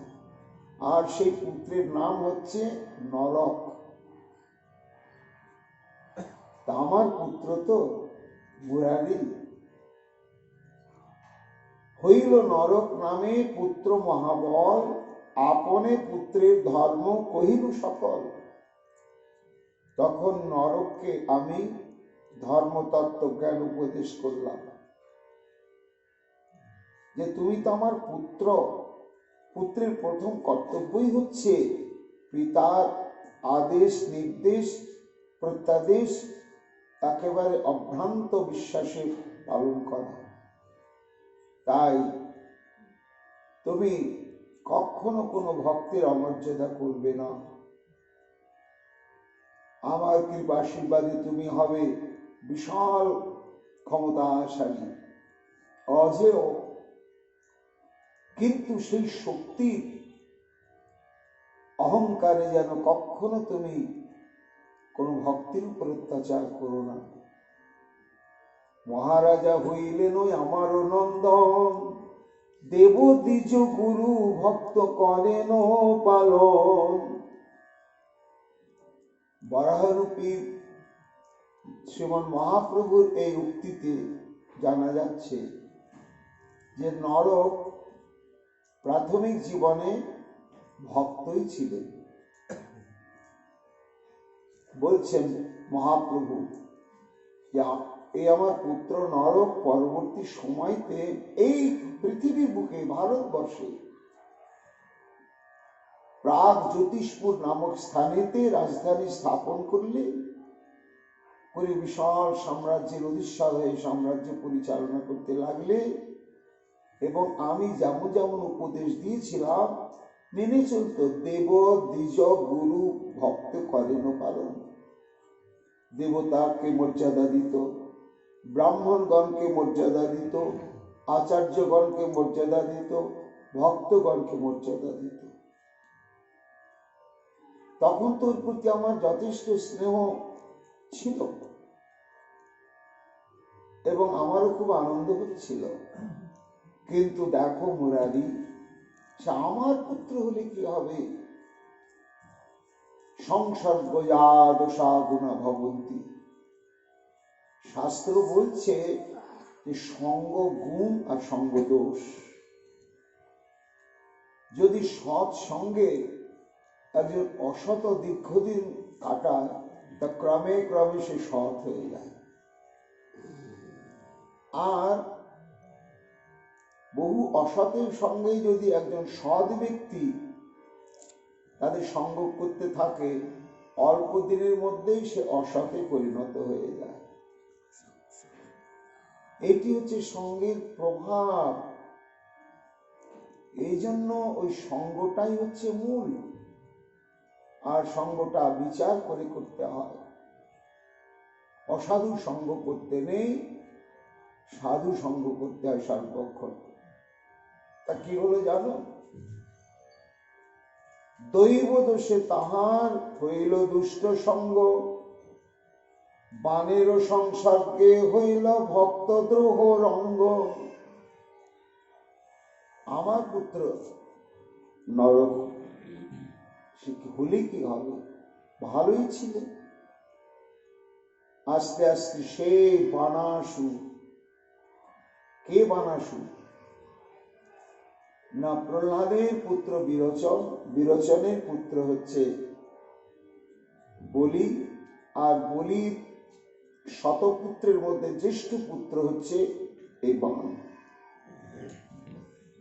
আর সেই পুত্রের নাম হচ্ছে নরক। তা আমার পুত্র তো মুরারি হইল নরক নামে পুত্র মহাবল, আপনে পুত্রের ধর্ম কহিল সকল। তখন নরককে আমি ধর্মতত্ত্ব জ্ঞান উপদেশ করলাম যে তুমি তো আমার পুত্র, পুত্রের প্রথম কর্তব্যই হচ্ছে পিতার আদেশ নির্দেশ প্রত্যাদেশ একেবারে অভ্রান্ত বিশ্বাসে পালন করা। তাই তুমি কখনো কোনো ভক্তের অমর্যাদা করবে না। আমার কৃপাশীর্বাদে তুমি হবে বিশাল ক্ষমতাশালী, অজেয়, কিন্তু সেই শক্তির অহংকারে যেন কখনো তুমি কোনো ভক্তির উপর অত্যাচার করো না। মহারাজা হইলেন আমার নন্দন, দেব দ্বিজ গুরু ভক্ত করেন পালন। বরাহরূপী শ্রীমন মহাপ্রভুর এই উক্তিতে জানা যাচ্ছে যে নরক প্রাথমিক জীবনে ভক্তই ছিলেন। বলছেন মহাপ্রভু যে এই আমার পুত্র নরক পরবর্তী সময়তে এই পৃথিবীর বুকে ভারতবর্ষে প্রাগ জ্যোতিষপুর নামক স্থানেতে রাজধানী স্থাপন করলে করে বিশাল সাম্রাজ্যের অধীশ্বর হয়ে সাম্রাজ্য পরিচালনা করতে লাগলে এবং আমি যেমন যেমন উপদেশ দিয়েছিলাম মেনে চলত। দেব দ্বিজ গুরু ভক্ত করেন পালন। দেবতাকে মর্যাদা দিত, ব্রাহ্মণগণকে মর্যাদা দিত, আচার্যগণকে মর্যাদা দিত, ভক্তগণকে মর্যাদা দিত। তখন তোর প্রতি আমার যথেষ্ট স্নেহ ছিল এবং আমারও খুব আনন্দ হচ্ছিল। কিন্তু দেখো মুরারি, সে আমার পুত্র হলে কি হবে? সংসর্গয়া দোষা গুণা ভবন্তি। শাস্ত্র বলছে যে সঙ্গ গুণ আর সঙ্গ দোষ। যদি সৎ সঙ্গে একজন অসৎ দীর্ঘদিন কাটায়, তা ক্রমে ক্রমে সে সৎ হয়ে যায়। আর বহু অসতের সঙ্গে যদি একজন সৎ ব্যক্তি তাদের সঙ্গ করতে থাকে, অল্প দিনের মধ্যেই সে অসতে পরিণত হয়ে যায়। এটি হচ্ছে সঙ্গের প্রভাব। এই জন্য ওই সঙ্গটাই হচ্ছে মূল, আর সঙ্গটা বিচার করে করতে হয়। অসাধু সঙ্গ করতে নেই, সাধু সঙ্গ করতে হয় সর্বক্ষণ। তা কি হলো জানো? দৈব দোষে তাহার হইল দুষ্ট সঙ্গ, বানের সংসর্গে হইল ভক্ত দ্রোহ রঙ্গ। আমার পুত্র নরক হলে কি হবে? ভালোই ছিল। আস্তে আস্তে সে বানাসু। কে বানাসু? না, প্রহ্লাদের পুত্র বিরোচন। বিরোচনের পুত্র হচ্ছে বলি, আর বলির শতপুত্রের মধ্যে জ্যেষ্ঠ পুত্র হচ্ছে এই বান।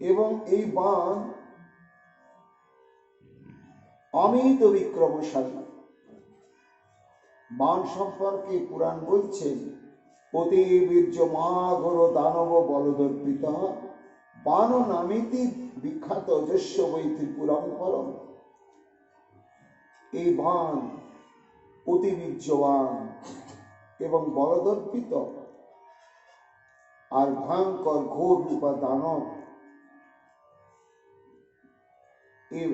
এবং এই বান অমিত বিক্রমশালী। বান সম্পর্কে পুরাণ বলছেন, অতি বীর্য মাঘর দানব বলদর্পিত বান নামেতি বিখ্যাত যস্য বৈ ত্রিপুরম পরম। এই বান অতি বীর্যবান এবং বলদর্পিত আর ভয়ঙ্কর ঘোর রূপা দানব। এই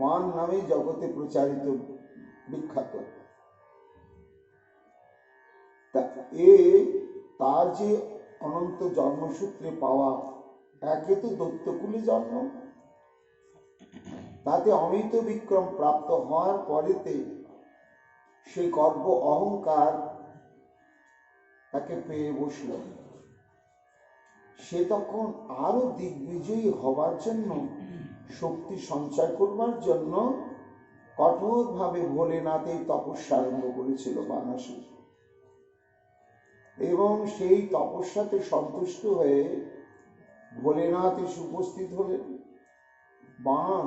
বান নামে জগতে প্রচারিত, বিখ্যাত। তার যে অনন্ত জন্মসূত্রে পাওয়া, একে তো দৈত্যকুলে জন্ম, তাতে অমিত বিক্রম প্রাপ্ত হওয়ার পরেতে সেই গর্ব অহংকার তাকে পেয়ে বসল। সে তখন আরো দিগ্বিজয়ী হবার জন্য, শক্তি সঞ্চয় করবার জন্য কঠোরভাবে ভোলেনাথের তপস্যা আরম্ভ করেছিল বানাসুর। এবং সেই তপস্যাতে সন্তুষ্ট হয়ে ভোলেনাথ এসে উপস্থিত হলেন। বান,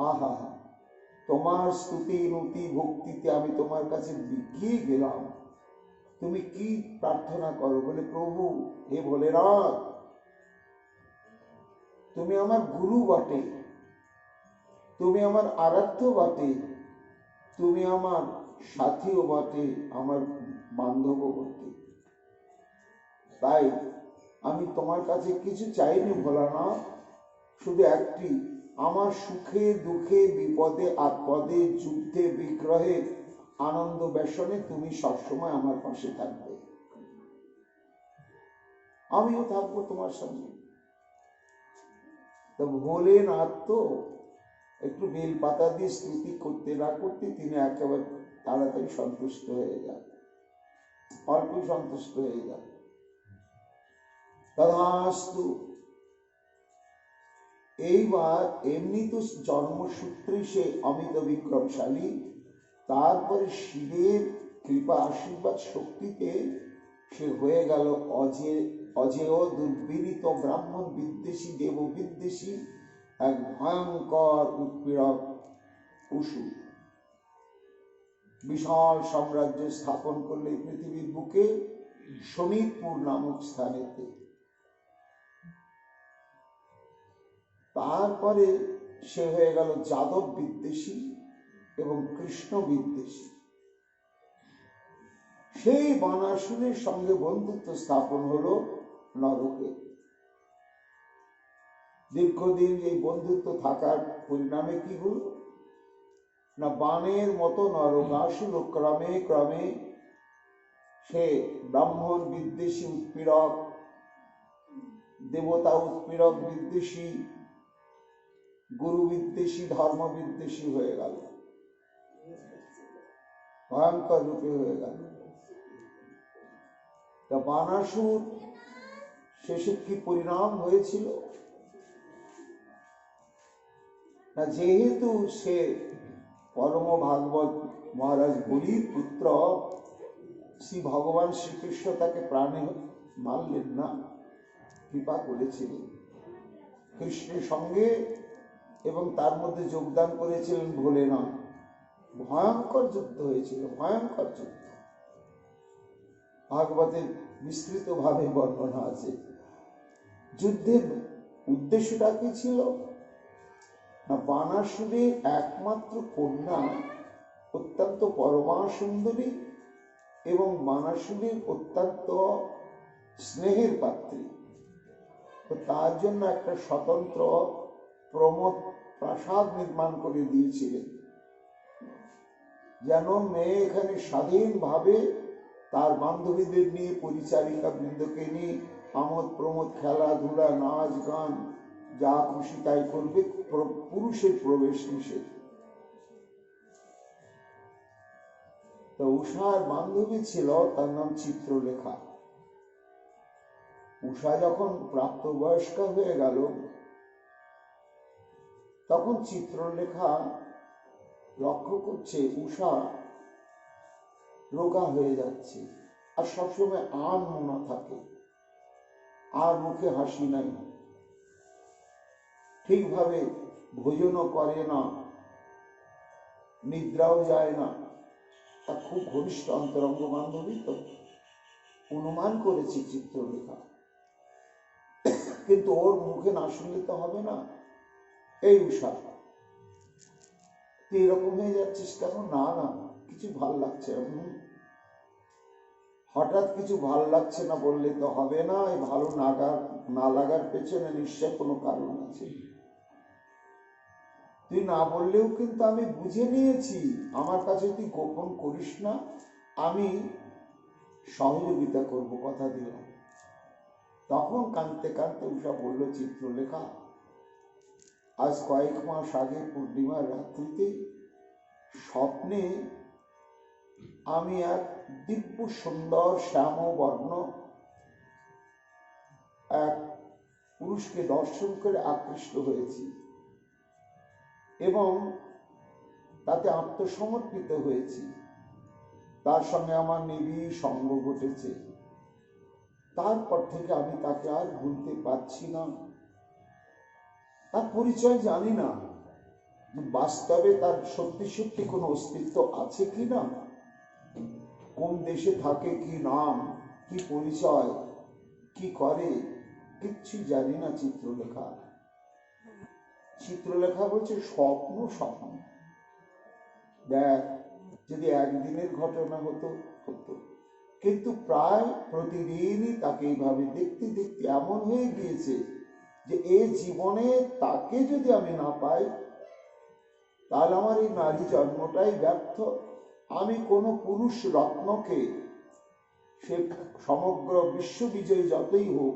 আহা, তোমার স্তুতি নতি ভক্তিতে আমি তোমার কাছে বিকিয়ে গেলাম, তুমি কি প্রার্থনা করো? বলে, প্রভু, হে ভোলেনাথ, তুমি আমার গুরু বটে, তুমি আমার আরাধ্য বটে, তুমি আমার সাথীও বটে, আমার বান্ধবও বটে। তাই আমি তোমার কাছে কিছু চাইনি ভোলানাথ, শুধু একটি, আমার সুখে দুঃখে বিপদে আপদে যুদ্ধে বিগ্রহে আনন্দ ব্যসনে তুমি সবসময় আমার পাশে থাকবে, আমিও থাকবো তোমার সঙ্গে। তো ভোলেনাথ তো একটু বেল পাতা দিয়ে স্তুতি করতে না করতে তিনি একেবারে তাড়াতাড়ি সন্তুষ্ট হয়ে যান, অল্প সন্তুষ্ট হয়ে যান। তথাস্তু। এইবার এমনি তো জন্মসূত্রে সে অমিত বিক্রমশালী, তারপরে শিবের কৃপা আশীর্বাদ শক্তিতে সে হয়ে গেল অজেয় দুর্বিনীত ব্রাহ্মণ বিদ্বেষী দেব বিদ্বেষী এক ভয়ঙ্কর উৎপীড়ক পশু। বিশাল সাম্রাজ্য স্থাপন করলে পৃথিবীর বুকে শোণিতপুর নামক স্থানেতে। তারপরে সে হয়ে গেল যাদব বিদ্বেষী এবং কৃষ্ণ বিদ্বেষী। সেই বানাসুরের সঙ্গে বন্ধুত্ব স্থাপন হলো নরকে। দীর্ঘদিন এই বন্ধুত্ব থাকার পরিণামে কি হল না, বানের মতো নরকাসুর ক্রমে ক্রমে সে ব্রাহ্মণ বিদ্বেষী উৎপীড়ক, দেবতা উৎপীড়ক বিদ্বেষী, গুরু বিদ্বেষী, ধর্ম বিদ্বেষী হয়ে গেল, ভয়ঙ্কর রূপে হয়ে গেল। তা বানাসুর শেষে কি পরিণাম হয়েছিল? না, যেহেতু সে পরম ভাগবত মহারাজ বলির পুত্র, শ্রী ভগবান শ্রীকৃষ্ণ তাকে প্রাণে মারলেন না, কৃপা করেছিলেন কৃষ্ণের সঙ্গে, এবং তার মধ্যে যোগদান করেছিলেন ভোলেনাথ। ভয়ঙ্কর যুদ্ধ হয়েছিল, ভয়ঙ্কর যুদ্ধ। ভাগবতে বিস্তৃত ভাবে বর্ণনা আছে। যুদ্ধের উদ্দেশ্যটা কি ছিল না, বানাসুরের একমাত্র কন্যা অত্যন্ত পরমা সুন্দরী এবং বানাসুরের অত্যন্ত স্নেহের পাত্রী। তো তার জন্য একটা স্বতন্ত্র প্রমোদ প্রাসাদ নির্মাণ করে দিয়েছিলেন, যেন মেয়ে এখানে স্বাধীনভাবে তার বান্ধবীদের নিয়ে, পরিচারিকা বৃন্দকে নিয়ে আমোদ প্রমোদ, খেলাধুলা, নাচ গান, যা খুশি তাই করবে, পুরুষের প্রবেশ নিষেধ। তো উষার বান্ধবী ছিল, তার নাম চিত্রলেখা। উষা যখন প্রাপ্তবয়স্কা হয়ে গেল, তখন চিত্রলেখা লক্ষ্য করছে উষা রোগা হয়ে যাচ্ছে, আর সবসময় আনমনা থাকে, আর মুখে হাসি নাই, ঠিকভাবে ভোজনও করে না, নিদ্রাও যায় না। তার খুব ঘনিষ্ঠ অন্তরঙ্গ বান্ধবী, তো অনুমান করেছে চিত্রলেখা, কিন্তু ওর মুখে না শুনলে তো হবে না। এই উষা, তুই এরকম হয়ে যাচ্ছিস কেন? না না, কিছু ভাল লাগছে না। হঠাৎ কিছু ভাল লাগছে না বললে তো হবে না, এই ভালো না লাগার পেছনে নিশ্চয় কোনো কারণ আছে। তুই না বললেও কিন্তু আমি বুঝে নিয়েছি, আমার কাছে তুই গোপন করিস না, আমি সহযোগিতা করব, কথা দিলাম। তখন কাঁদতে কাঁদতে উষা বলল, চিত্রলেখা, আজ কয়েক মাস আগে পূর্ণিমার রাত্রিতে স্বপ্নে আমি এক দিব্য সুন্দর শ্যাম বর্ণ এক পুরুষকে দর্শন করে আকৃষ্ট হয়েছি এবং তাতে আত্মসমর্পিত হয়েছি। তার সঙ্গে আমার নিবিড় সঙ্গ ঘটেছে। তারপর থেকে আমি তাকে আর ভুলতে পারছি না। তার পরিচয় জানি না, বাস্তবে তার সত্যি সত্যি কোনো অস্তিত্ব আছে কি না, কোন দেশে থাকে, কি নাম, কি পরিচয়, কি করে, কিচ্ছু জানি না। চিত্রলেখা বলছে, স্বপ্ন স্বপ্ন। দেখ, যদি একদিনের ঘটনা হতো হতো, কিন্তু প্রায় প্রতিদিনই তাকে এইভাবে দেখতে দেখতে এমন হয়ে গিয়েছে যে এ জীবনে তাকে যদি আমি না পাই, তাহলে আমার এই নারী জন্মটাই ব্যর্থ। আমি কোনো পুরুষ রত্নকে, সে সমগ্র বিশ্ববিজয়ী যতই হোক,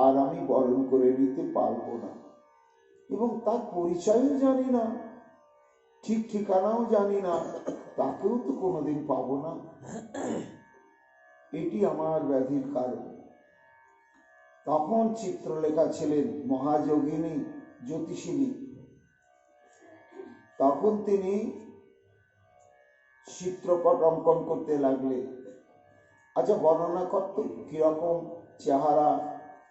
আর আমি বরণ করে নিতে পারবো না। এবং তার পরিচয়ও জানি না, ঠিক ঠিকানাও জানি না, তাকেও তো কোনোদিন পাবো না। এটি আমার ব্যাধির কারণ। তখন চিত্রলেখা ছিলেন মহাযোগিনী, জ্যোতিষিনী। তখন তিনি চিত্রপট অঙ্কন করতে লাগলেন। আচ্ছা, বর্ণনা করত কিরকম চেহারা,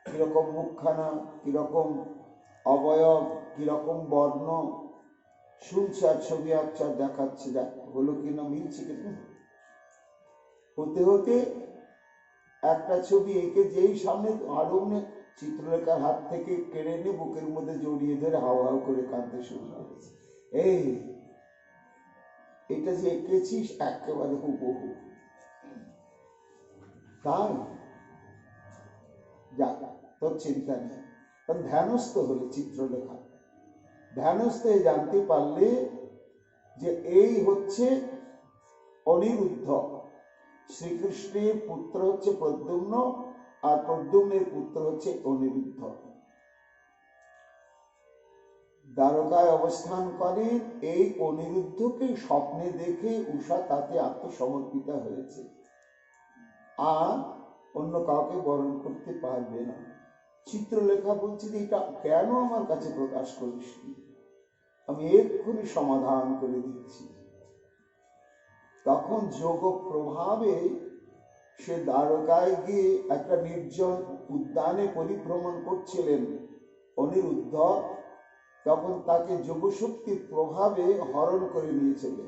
কিরকম মুখখানা, কিরকম অবয়ব, কিরকম বর্ণ, শুনছে আর ছবি আঁকছে আর দেখাচ্ছে, দেখ হলো কিনা, মিলছে কিনা। হতে হতে একটা ছবি এঁকে যেই সামনে আলমনে চিত্রলেখার হাত থেকে কেড়ে নিয়ে বুকের মধ্যে জড়িয়ে ধরে হাওয়া হাও করে কাঁদতে শুরু করেছে। এই, এটা যে এঁকেছিস একেবারে হুবহু। তাই যা, তোর চিন্তা নেই। কারণ ধ্যানস্থ হলে চিত্রলেখা, ধ্যানস্থ হয়ে জানতে পারলে যে এই হচ্ছে অনিরুদ্ধ। শ্রীকৃষ্ণের পুত্র হচ্ছে প্রদ্যুম্ন, আর প্রদ্যুম্নের পুত্র হচ্ছে অনিরুদ্ধ। দ্বারকায় অবস্থান করেন। এই অনিরুদ্ধকে স্বপ্নে দেখে উষা তাতে আত্মসমর্পিতা হয়েছে, আর অন্য কাউকে বরণ করতে পারবে না। চিত্রলেখা বলছে যে এটা কেন আমার কাছে প্রকাশ করিস? আমি এক্ষুনি সমাধান করে দিচ্ছি। তখন যোগ প্রভাবে সে দ্বারকায় গিয়ে একটা নির্জন উদ্যানে পরিভ্রমণ করছিলেন অনিরুদ্ধ। তখন তাকে যোগশক্তির প্রভাবে হরণ করে নিয়ে চলে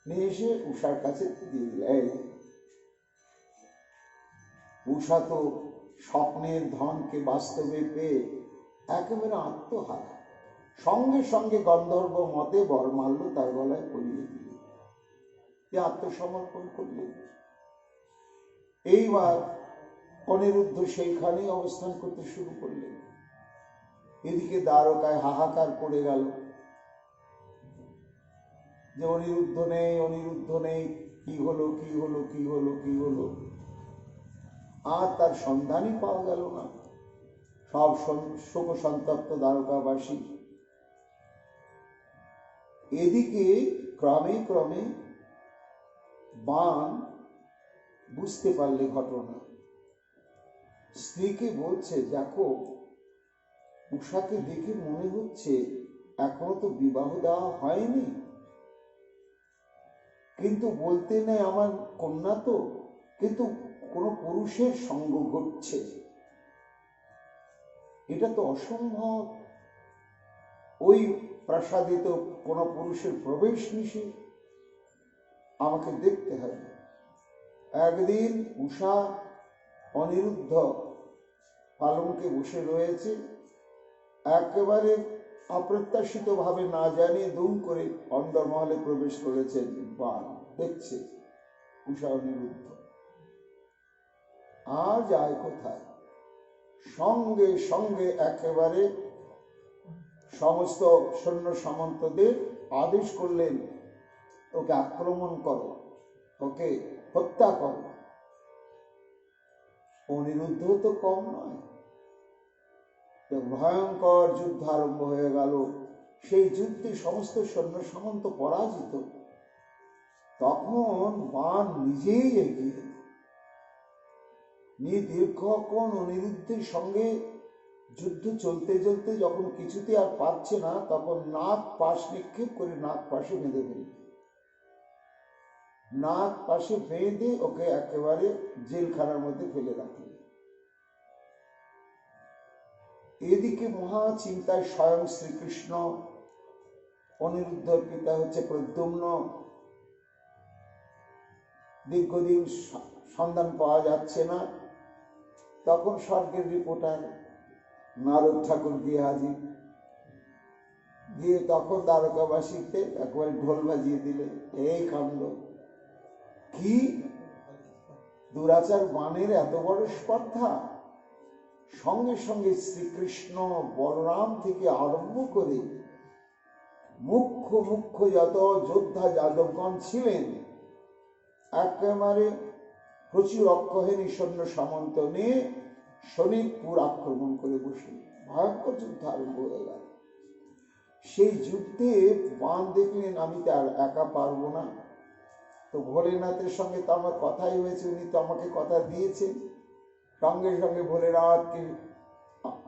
নিয়ে এসে উষার কাছে দিয়ে দিলেন। উষা তো স্বপ্নের ধনকে বাস্তবে পেয়ে একেবারে আত্মহারা, সঙ্গে সঙ্গে গন্ধর্ব মতে বরমাল্য তার গলায় পরিয়ে দিল, আত্মসমর্পণ করলেন। এইবার অনিরুদ্ধ সেইখানেই অবস্থান করতে শুরু করলেন। এদিকে দ্বারকায় হাহাকার পড়ে গেল যে অনিরুদ্ধ নেই, অনিরুদ্ধ নেই, কি হলো কি হলো কি হলো কি হলো, আর তার সন্ধানই পাওয়া গেল না। সব শোক সন্তপ্ত দ্বারকাবাসী। এদিকে ক্রমে ক্রমে বাণ বুঝতে পারলে ঘটনা, স্ত্রীকে বলছে, দেখো উষাকে দেখে মনে হচ্ছে এখনো তো বিবাহ দেওয়া হয়নি, কিন্তু বলতে নেই আমার কন্যা তো, কিন্তু কোনো পুরুষের সঙ্গ ঘটছে, এটা তো অসম্ভব। ওই প্রাসাদে তো কোনো পুরুষের প্রবেশ নিষেধ, আমাকে দেখতে হবে। একদিন উষা অনিরুদ্ধ পালঙ্কে বসে রয়েছে, একেবারে অপ্রত্যাশিত ভাবে না জানিয়ে দুম করে অন্দরমহলে প্রবেশ করেছেন বাণ। দেখছে উষা অনিরুদ্ধ, আর যায় কোথায়, সঙ্গে সঙ্গে একেবারে সমস্ত সৈন্য সামন্তদের আদেশ করলেন, ওকে আক্রমণ করো, ওকে হত্যা করো। অনিরুদ্ধ তো কম নয়, ভয়ঙ্কর যুদ্ধ আরম্ভ হয়ে গেল। সেই যুদ্ধে সমস্ত সৈন্য সামন্ত পরাজিত। তখন বাণ নিজেই এগিয়ে নিয়ে দীর্ঘক্ষণ অনিরুদ্ধের সঙ্গে যুদ্ধ চলতে চলতে যখন কিছুতে আর পারছে না, তখন নাক পাশ নিক্ষেপ করে নাক পাশে বেঁধে ফেলবে। নাক পাশে বেঁধে ওকে একেবারে জেলখানার মধ্যে ফেলে রাখবে। এদিকে মহা চিন্তায় স্বয়ং শ্রীকৃষ্ণ, অনিরুদ্ধর পিতা হচ্ছে প্রদ্যুম্ন, দীর্ঘদিন সন্ধান পাওয়া যাচ্ছে না। তখন স্বর্গের রিপোর্টার নারদ ঠাকুর গিয়ে হাজির, গিয়ে তখন দ্বারকাবাসীতে একবার ঢোল বাজিয়ে দিলে, এই কাণ্ড কি, দুরাচার বাণের এত বড় স্পর্ধা। সঙ্গে সঙ্গে শ্রীকৃষ্ণ বলরাম থেকে আরম্ভ করে মুখ্য মুখ্য যত যোদ্ধা যাদবগণ ছিলেন, একেবারে প্রচুর অক্ষহেনী সৈন্য সামন্ত নিয়ে শোণিতপুর আক্রমণ করে বসে ভয়ঙ্কর যুদ্ধ আরম্ভ হয়ে গেল। সেই যুদ্ধে বাণ দেখলেন, আমি তো আর একা পারবো না, তো ভোলেনাথের সঙ্গে তো আমার কথাই হয়েছে, উনি তো আমাকে কথা দিয়েছেন। সঙ্গে সঙ্গে ভোলেনাথকে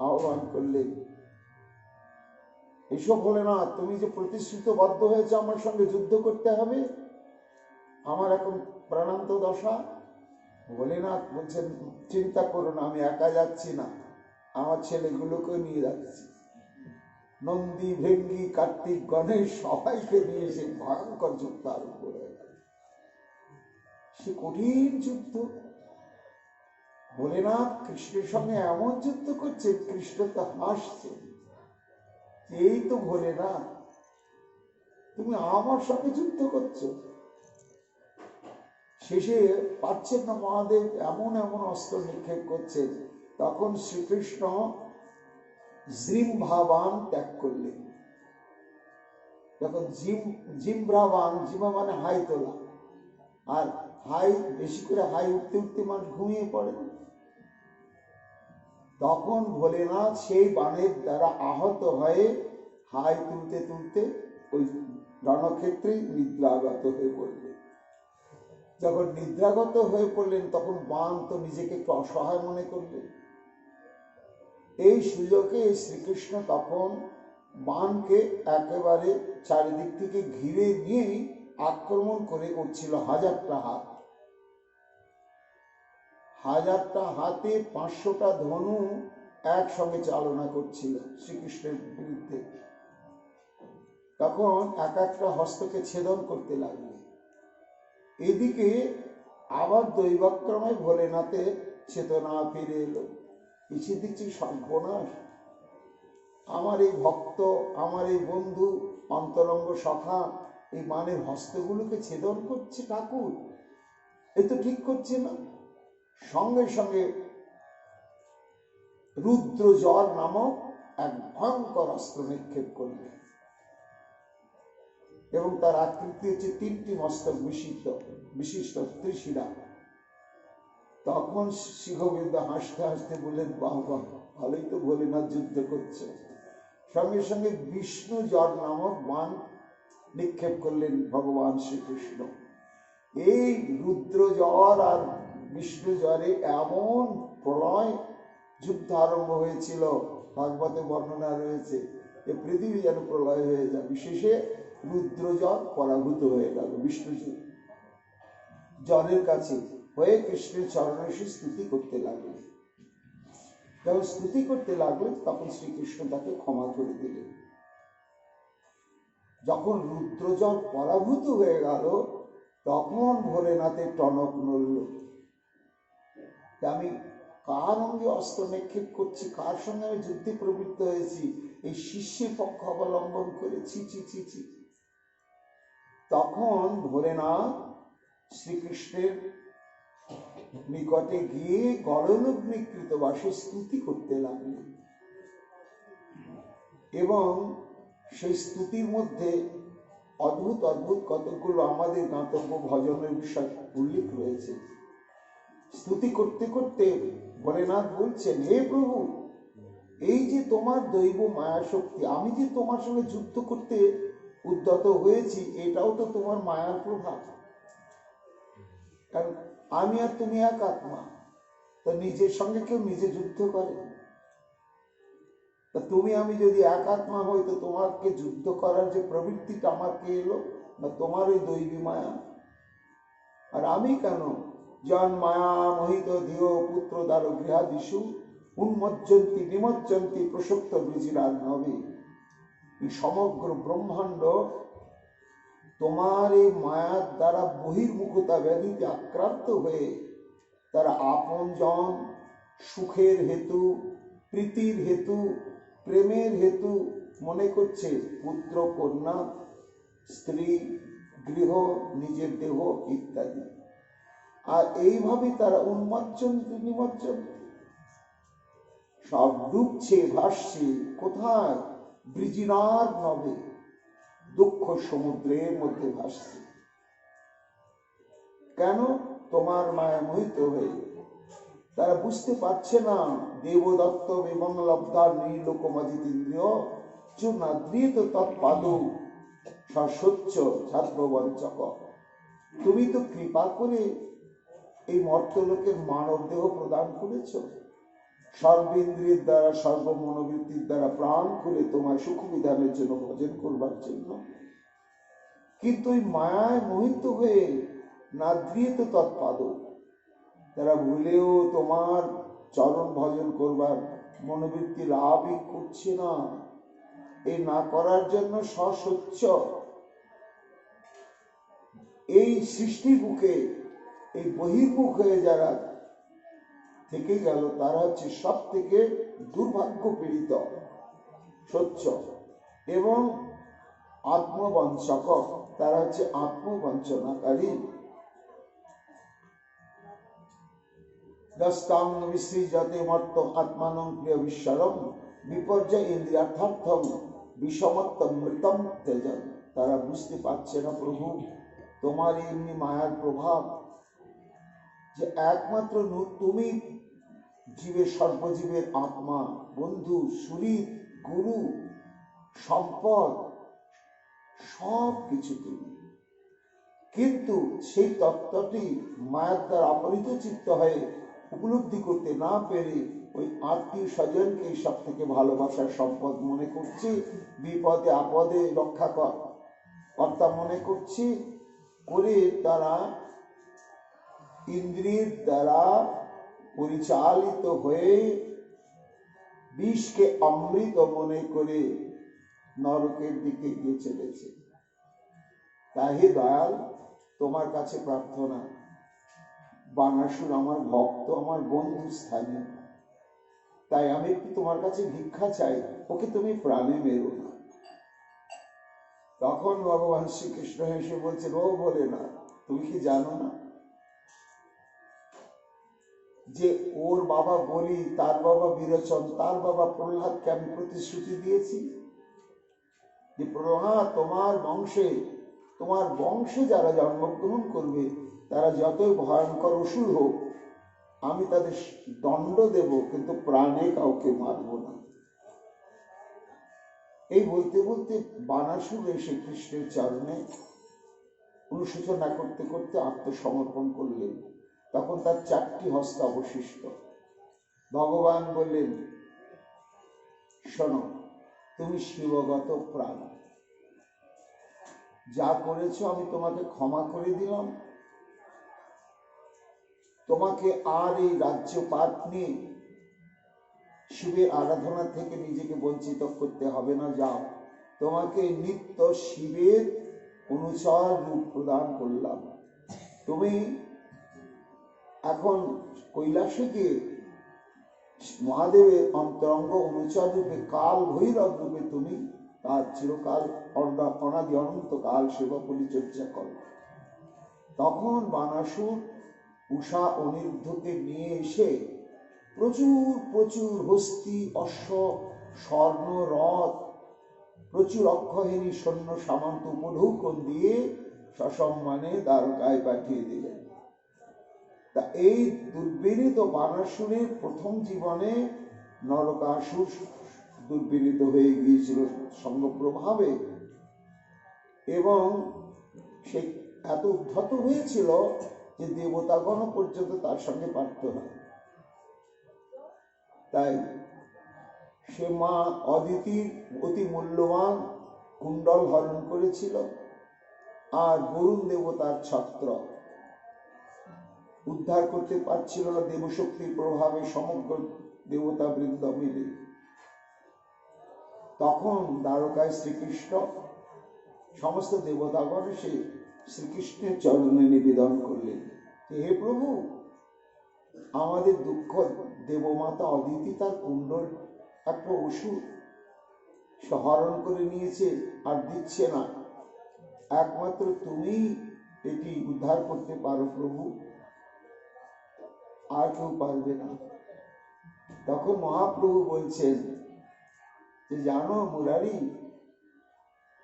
আহ্বান করলেন, এসব ভোলেনাথ, তুমি যে প্রতিশ্রুতিবদ্ধ হয়েছে আমার সঙ্গে যুদ্ধ করতে হবে, আমার এখন প্রাণান্ত দশা। ভোলেনাথ বলছেন, চিন্তা করো না, আমি একা যাচ্ছি না, আমার ছেলেগুলোকে নিয়ে যাচ্ছি। নন্দী, ভৃঙ্গি, কার্তিক, গণেশ সবাইকে নিয়ে এসে ভয়ঙ্কর যুদ্ধ আরম্ভ হয়ে গেল। সে কঠিন যুদ্ধ। ভোলেনাথ কৃষ্ণের সঙ্গে এমন যুদ্ধ করছে, কৃষ্ণ তো হাসছে, এই তো ভোলেনাথ, তুমি আমার সঙ্গে যুদ্ধ করছো। শেষে পাচ্ছেন না মহাদেব, এমন এমন অস্ত্র নিক্ষেপ করছেন। তখন শ্রীকৃষ্ণ জিম্ভাবান ত্যাগ করলেন। যখন জিম্ভাবান, জিম্ভা মানে হাই তোলা, আর হাই বেশি করে হাই উঠতে উঠতে মানুষ ঘুমিয়ে পড়ে। তখন ভোলেনাথ সেই বাণের দ্বারা আহত হয়ে হাই তুলতে তুলতে ওই রণক্ষেত্রে নিদ্রাগত হয়ে পড়লেন। যখন নিদ্রাগত হয়ে পড়লেন, তখন বাণ তো নিজেকে একটু অসহায় মনে করলেন। এই সুযোগে শ্রীকৃষ্ণ তখন বানকে একেবারে চারিদিক থেকে ঘিরে নিয়েই আক্রমণ করে করছিল হাজারটা হাত। হাজারটা হাতে 500টা ধনু একসঙ্গে চালনা করছিল শ্রীকৃষ্ণের বিরুদ্ধে। তখন এক একটা হস্তকে ছেদন করতে লাগলো। এদিকে আবার দৈবাক্রমে ভোলেনাথের চেতনা ফিরে এলো। এসে দেখছি সর্বনাশ, আমার এই ভক্ত, আমার এই বন্ধু, অন্তরঙ্গ সখা এই মানের হস্তগুলোকে ছেদন করছে ঠাকুর, এ তো ঠিক করছে না। সঙ্গে সঙ্গে রুদ্রজ্বর নামক এক ভয়ঙ্কর অস্ত্র নিক্ষেপ করলেন এবং তার আকৃতি হচ্ছে 3টি মস্তক বিশিষ্ট ত্রিশিরা। তখন শ্রী গোবিন্দ হাসতে হাসতে বললেন, বাহ বাহ, ভালোই তো ভোলেনাথ যুদ্ধ করছে। সঙ্গে সঙ্গে বিষ্ণু জ্বর নামক বাণ নিক্ষেপ করলেন ভগবান শ্রীকৃষ্ণ। এই রুদ্র জ্বর আর বিষ্ণু জ্বরে এমন প্রলয় যুদ্ধ আরম্ভ হয়েছিল, ভাগবতে বর্ণনা রয়েছে, যে পৃথিবী যেন প্রলয় হয়ে যায়। বিশেষে রুদ্র জ্বর পরাভূত হয়ে গেল বিষ্ণু জ্বরের কাছে হয়ে কৃষ্ণের চরণে এসে স্তুতি করতে লাগলেন। যখন স্তুতি করতে লাগলেন তখন শ্রীকৃষ্ণ তাকে ক্ষমা করে দিলেন। যখন রুদ্রজ্বর পরাভূত হয়ে গেল তখন ভোলেনাথের টনক নড়ল। আমি কার অঙ্গে অস্ত্র নিক্ষেপ করছি, কার সঙ্গে আমি যুদ্ধে প্রবৃত্ত হয়েছি, এই শিষ্যের পক্ষ অবলম্বন করেছি, ছি ছি ছি। তখন ভোলেনাথ শ্রীকৃষ্ণের নিকটে গিয়ে গলগ্নিকৃত বাসে স্তুতি করতে লাগলেন এবং সেই স্তুতির মধ্যে অদ্ভুত অদ্ভুত কতগুলো আমাদের গাঁতব্য ভজনের বিষয় উল্লেখ রয়েছে। স্তুতি করতে করতে ভোলেনাথ বলছেন, হে প্রভু, এই যে তোমার দৈব মায়া শক্তি, আমি যে তোমার সঙ্গে যুদ্ধ করতে উদ্যত হয়েছি, এটাও তো তোমার মায়ার প্রভাব। কারণ আমি আর তুমি এক আত্মা, তো নিজের সঙ্গে কেউ নিজে যুদ্ধ করে? তা তুমি আমি যদি এক আত্মা হই, তো তোমাকে যুদ্ধ করার যে প্রবৃত্তিটা আমাকে এলো, না তোমার ওই দৈবী মায়া? আর আমি কেন? জন মায়া মোহিত ধিও পুত্র দ্বার গৃহাদিষু উন্মজ্জন্তি নিমজ্জন্তি প্রসক্ত বীজিরাজ নবে। এই সমগ্র ব্রহ্মাণ্ড তোমার এই মায়ার দ্বারা বহির্মুখতা ব্যাধিতে আক্রান্ত হয়ে তারা আপনজন, সুখের হেতু, প্রীতির হেতু, প্রেমের হেতু মনে করছে পুত্র, কন্যা, স্ত্রী, গৃহ, নিজের দেহ ইত্যাদি। আর এইভাবে তারা উন্মজ্জন্তি নিমজ্জন্তি, সব ডুবছে, ভাসছে কোথায়? বৃজিনার নবে, দুঃখ সমুদ্রের মধ্যে ভাসছে। কেন? তোমার মায়া মোহিত হয়ে। তারা বুঝতে পারছে না দেবদত্ত এবং লব্ধার নীলোকমাজিতেন্দ্রিয় চূর্ণাদ্রিত তৎপাদ সস্বচ্ছ ছাত্রবঞ্চক। তুমি তো কৃপা করে এই মর্তলোকের মানব দেহ প্রদান করেছ, সর্বেন্দ্রিয়ের দ্বারা সর্বমনোবৃত্তির দ্বারা প্রাণ খুলে তোমার সুখ বিধানের জন্য ভজন করবার জন্য। কিন্তু ওই মায়ায় মোহিত হয়ে নাদ্রিত তৎপাদ, তারা ভুলেও তোমার চরণ ভজন করবার মনোবৃত্তি লাভই করছে না। এই না করার জন্য সস্বচ্ছ এই সৃষ্টির বুকে এই বহির্মুখ হয়ে যারা থেকে গেল, তারা হচ্ছে সব থেকে দুর্ভাগ্য পীড়িত, স্বচ্ছ এবং আত্মবঞ্চক। তারা হচ্ছে আত্মবঞ্চনাকারী। দস্তাং বিসৃজতে মর্ত আত্মানং প্রিয় বিশ্বরম বিপর্যয় ইন্দ্রিয়ার্থার্থম বিষমত্তম মৃতম তেজম। তারা বুঝতে পারছে না প্রভু তোমার এমনি মায়ার প্রভাব, যে একমাত্র তুমি জীবের, সর্বজীবের আত্মা, বন্ধু, সুহৃদ, গুরু, সম্পদ, সব কিছু তুমি। কিন্তু সেই তত্ত্বটি মায়ার দ্বারা অপহৃত চিত্ত হয়ে উপলব্ধি করতে না পেরে ওই আত্মীয় স্বজনকে সব থেকে ভালোবাসার সম্পদ মনে করছে, বিপদে আপদে রক্ষা কর্তা মনে করছে, করে তারা ইন্দ্রিয়ের দ্বারা পরিচালিত হয়ে বিষকে অমৃত মনে করে নরকের দিকে গিয়ে চলেছে। তাই হে দয়াল, তোমার কাছে প্রার্থনা, বানাসুর আমার ভক্ত, আমার বন্ধু স্থানীয়, তাই আমি একটু তোমার কাছে ভিক্ষা চাই, ওকে তুমি প্রাণে মেরো না। তখন ভগবান শ্রীকৃষ্ণ হেসে বলছেন, ও বলে না, তুমি কি জানো না যে ওর বাবা বলি, তার বাবা বিরোচন, তার বাবা প্রহ্লাদকে আমি প্রতিশ্রুতি দিয়েছি যে প্রহ্লাদ তোমার বংশে যারা জন্মগ্রহণ করবে তারা যতই ভয়ঙ্কর অসুর হোক, আমি তাদের দণ্ড দেব, কিন্তু প্রাণে কাউকে মারব না। এই বলতে বলতে বানাসুর এসে কৃষ্ণের চরণে অনুশোচনা করতে করতে আত্মসমর্পণ করলেন। তখন তার 4টি হস্ত অবশিষ্ট। ভগবান বললেন, শোনো, তুমি শিবগত প্রাণ, যা করেছো আমি তোমাকে ক্ষমা করে দিলাম, তোমাকে আর এই রাজ্যপাট নিয়ে শিবের আরাধনা থেকে নিজেকে বঞ্চিত করতে হবে না। যাও, তোমাকে নিত্য শিবের অনুচর রূপ প্রদান করলাম। তুমি এখন কৈলাসে গিয়ে মহাদেবের অন্তরঙ্গ অনুচর রূপে, কাল ভৈরব রূপে তুমি তার চিরকাল অনাদি অনন্তকাল সেবা পরিচর্যা করো। তখন বানাসুর উষা অনিরুদ্ধকে নিয়ে এসে প্রচুর প্রচুর হস্তি, অশ্ব, স্বর্ণ, রথ, প্রচুর অক্ষহেনী সৈন্য সামন্ত উপঢৌকন দিয়ে সসম্মানে দ্বারকায় পাঠিয়ে দিলেন। তা এই দুর্বিনীত বানাসুরের প্রথম জীবনে নরকাসুর দুর্বিনীত হয়ে গিয়েছিল সঙ্গপ্রভাবে, এবং সে এত উদ্ধত হয়েছিল যে দেবতাগণ পর্যন্ত তার সঙ্গে পারত না। তাই সে মা অদিতির অতি মূল্যবান কুণ্ডল হরণ করেছিল, আর বরুণ দেবতার ছত্র উদ্ধার করতে পারছিল না দেবশক্তির প্রভাবে সমগ্র দেবতা বৃন্দ মিলে। তখন দ্বারকায় শ্রীকৃষ্ণ সমস্ত দেবতাগণ সে শ্রীকৃষ্ণের চরণে নিবেদন করলেন, হে প্রভু, আমাদের দুঃখ দেবমাতা অদিতি তার কুণ্ডল একটা অসুর সে হরণ করে নিয়েছে, আর দিচ্ছে না, একমাত্র তুমি এটি উদ্ধার করতে পারো প্রভু, আর কেউ পারবে না। তখন মহাপ্রভু বলছেন যে, জানো মুরারি,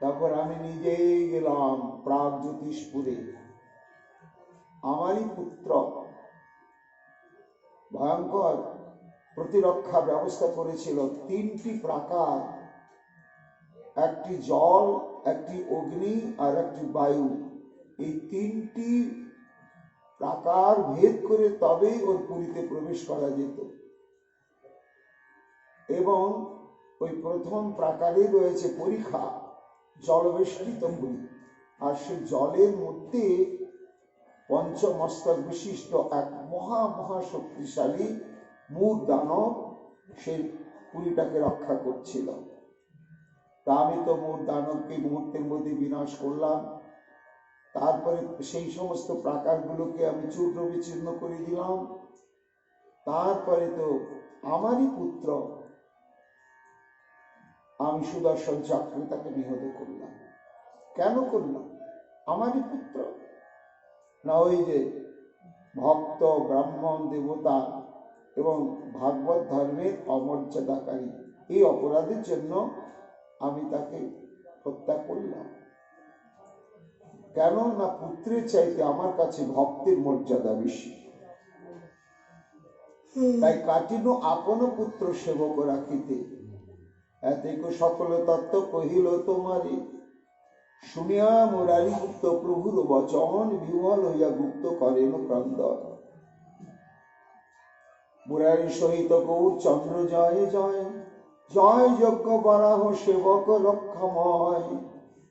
তখন আমি নিজেই গেলাম প্রাগ জ্যোতিষপুরে, আমারই পুত্র ভয়ঙ্কর প্রতিরক্ষা ব্যবস্থা করেছিল। 3টি প্রাকার, একটি জল, একটি অগ্নি আর একটি বায়ু, এই 3টি প্রাকার ভেদ করে তবেই ওর পুরীতে প্রবেশ করা যেত। এবং ওই প্রথম প্রাকারে রয়েছে পরীক্ষা, জলবেষ্টিত পুরী, আর সে জলের মধ্যে পঞ্চমস্তক বিশিষ্ট এক মহা শক্তিশালী মূর দানব সেই পুরীটাকে রক্ষা করছিল। তা আমি তো মূর দানবকে মুহূর্তের মধ্যে বিনাশ করলাম। তারপরে সেই সমস্ত প্রাকারগুলোকে আমি চূর্ণ বিচূর্ণ করে দিলাম। তারপরে তো আমারই পুত্র আমি সুদর্শন চক্রে তাকে নিহত করলাম। কেন করলাম? আমারই পুত্র না, ওই যে ভক্ত, ব্রাহ্মণ, দেবতা এবং ভাগবত ধর্মের অমর্যাদাকারী, এই অপরাধের জন্য আমি তাকে হত্যা করলাম। কেন না, পুত্রের চাইতে আমার কাছে ভক্তের মর্যাদা বেশি। তাই কাটিল আপন পুত্র সেবক রাখিতে, এতেক সকল তত্ত্ব কহিল তোমারি। শুনিয়া মুরারি গুপ্ত প্রভুর বচন, বিহ্বল হইয়া গুপ্ত করেন ক্রন্দন। মুরারি সহিত গৌর চন্দ্র জয় জয়, জয় যজ্ঞ বারাহ সেবক রক্ষাময়।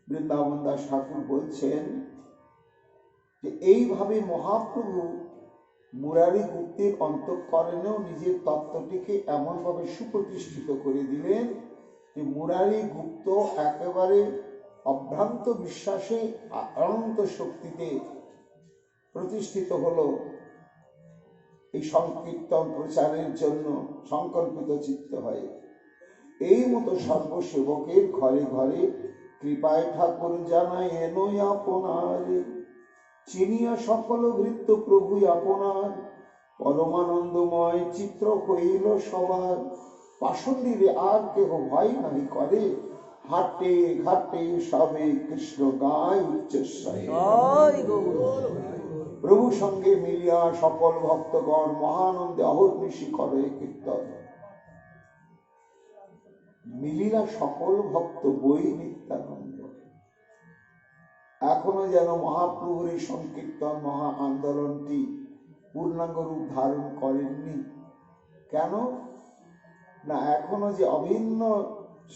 বৃন্দাবন দাস ঠাকুর বলছেন যে এইভাবে মহাপ্রভু মুরারি গুপ্তের অন্তঃকরণেও নিজের তত্ত্বটিকে এমনভাবে সুপ্রতিষ্ঠিত করে দিলেন যে মুরারি গুপ্ত একেবারে অভ্রান্ত বিশ্বাসে অনন্ত শক্তিতে প্রতিষ্ঠিত হলো এই সংকীর্তন প্রচারের জন্য সংকল্পিত চিত্ত হয়। এই মতো সর্বসেবকের ঘরে ঘরে কৃপায় ঠাকুর জানায় এনই আপনার, চিনিয়া সকল ভৃত্য প্রভু আপনার, পরমানন্দময় চিত্র হইল সবার, পাষণ্ডীরে আর কেহ ভয় নাই করে, হাটে ঘাটে সবে কৃষ্ণ গায় উচ্চস্বরে। প্রভু সঙ্গে মিলিয়া সকল ভক্তগণ মহানন্দে অহর্নিশি করে কীর্তন। মিলিলা সকল ভক্ত বই নিত্যানন্দ। এখনো যেন মহাপ্রভুর এই সংকীর্তন মহা আন্দোলনটি পূর্ণাঙ্গ রূপ ধারণ করেননি। কেন না, এখনো যে অভিন্ন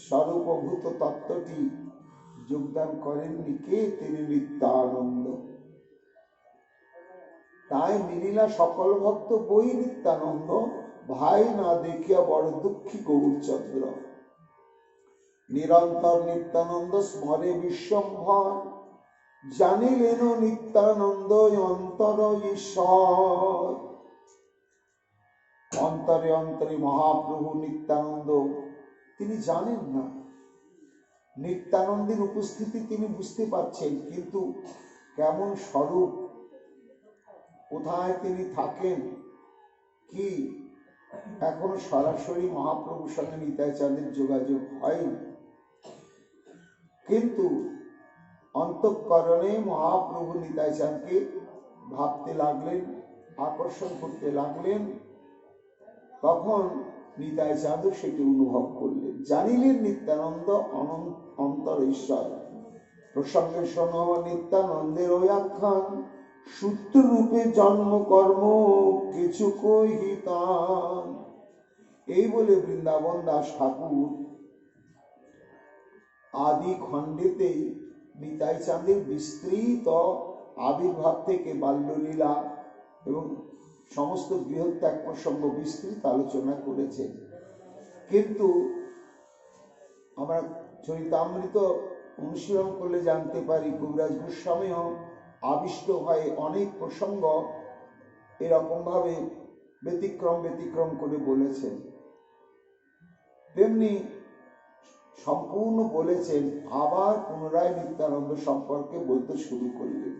স্বরূপভূত তত্ত্বটি যোগদান করেননি কে? তিনি নিত্যানন্দ। তাই মিলিলা সকল ভক্ত বই নিত্যানন্দ, ভাই না দেখিয়া বড় দুঃখী গৌরচন্দ্র। নিরন্তর নিত্যানন্দ স্মরে বিশ্বম্ভর, জানিলেন নিত্যানন্দ অন্তর ঈশ্বর। অন্তরে অন্তরে মহাপ্রভু নিত্যানন্দ তিনি জানেন না, নিত্যানন্দের উপস্থিতি তিনি বুঝতে পারছেন, কিন্তু কেমন স্বরূপ, কোথায় তিনি থাকেন, কি এখনো সরাসরি মহাপ্রভুর সঙ্গে নিতাই চাঁদের যোগাযোগ হয়নি। কিন্তু অন্তঃকরণে মহাপ্রভু নিতাই চাঁদকে ভাবতে লাগলেন, আকর্ষণ করতে লাগলেন। তখন নিতাই চাঁদও সেটি অনুভব করলেন, জানিলেন নিত্যানন্দ অন্তর ঈশ্বর। প্রসঙ্গে শোনো নিত্যানন্দের ওই আখ্যান, সূত্র রূপে জন্ম কর্ম কিছু কহিতাম। এই বলে বৃন্দাবন দাস ঠাকুর আদি খণ্ডেতেই নিতাই চাঁদের বিস্তৃত আবির্ভাব থেকে বাল্যলীলা এবং সমস্ত বৃহত্যাগ প্রসঙ্গ বিস্তৃত আলোচনা করেছেন। কিন্তু আমরা চরিতামৃত অনুশীলন করলে জানতে পারি কবিরাজ গোস্বামীও আবিষ্ট হয়ে অনেক প্রসঙ্গ এরকম ভাবে ব্যতিক্রম করে বলেছেন। তেমনি সম্পূর্ণ বলেছেন, আবার পুনরায় নিত্যানন্দ সম্পর্কে বলতে শুরু করলেন।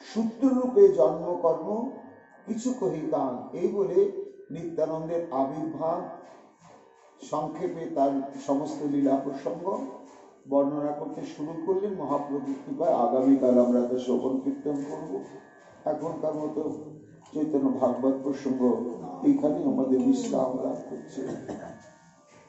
সূত্ররূপে জন্মকর্ম কিছু কহিতাম, এই বলে নিত্যানন্দের আবির্ভাব সংক্ষেপে তার সমস্ত লীলা প্রসঙ্গ বর্ণনা করতে শুরু করলেন। মহাপ্রভুর কৃপায় আগামীকাল আমরা তো শ্রবণ কীর্তন করব। এখনকার মতো চৈতন্য ভাগবত প্রসঙ্গ এইখানে আমাদের বিশ্রাম লাভ করছে।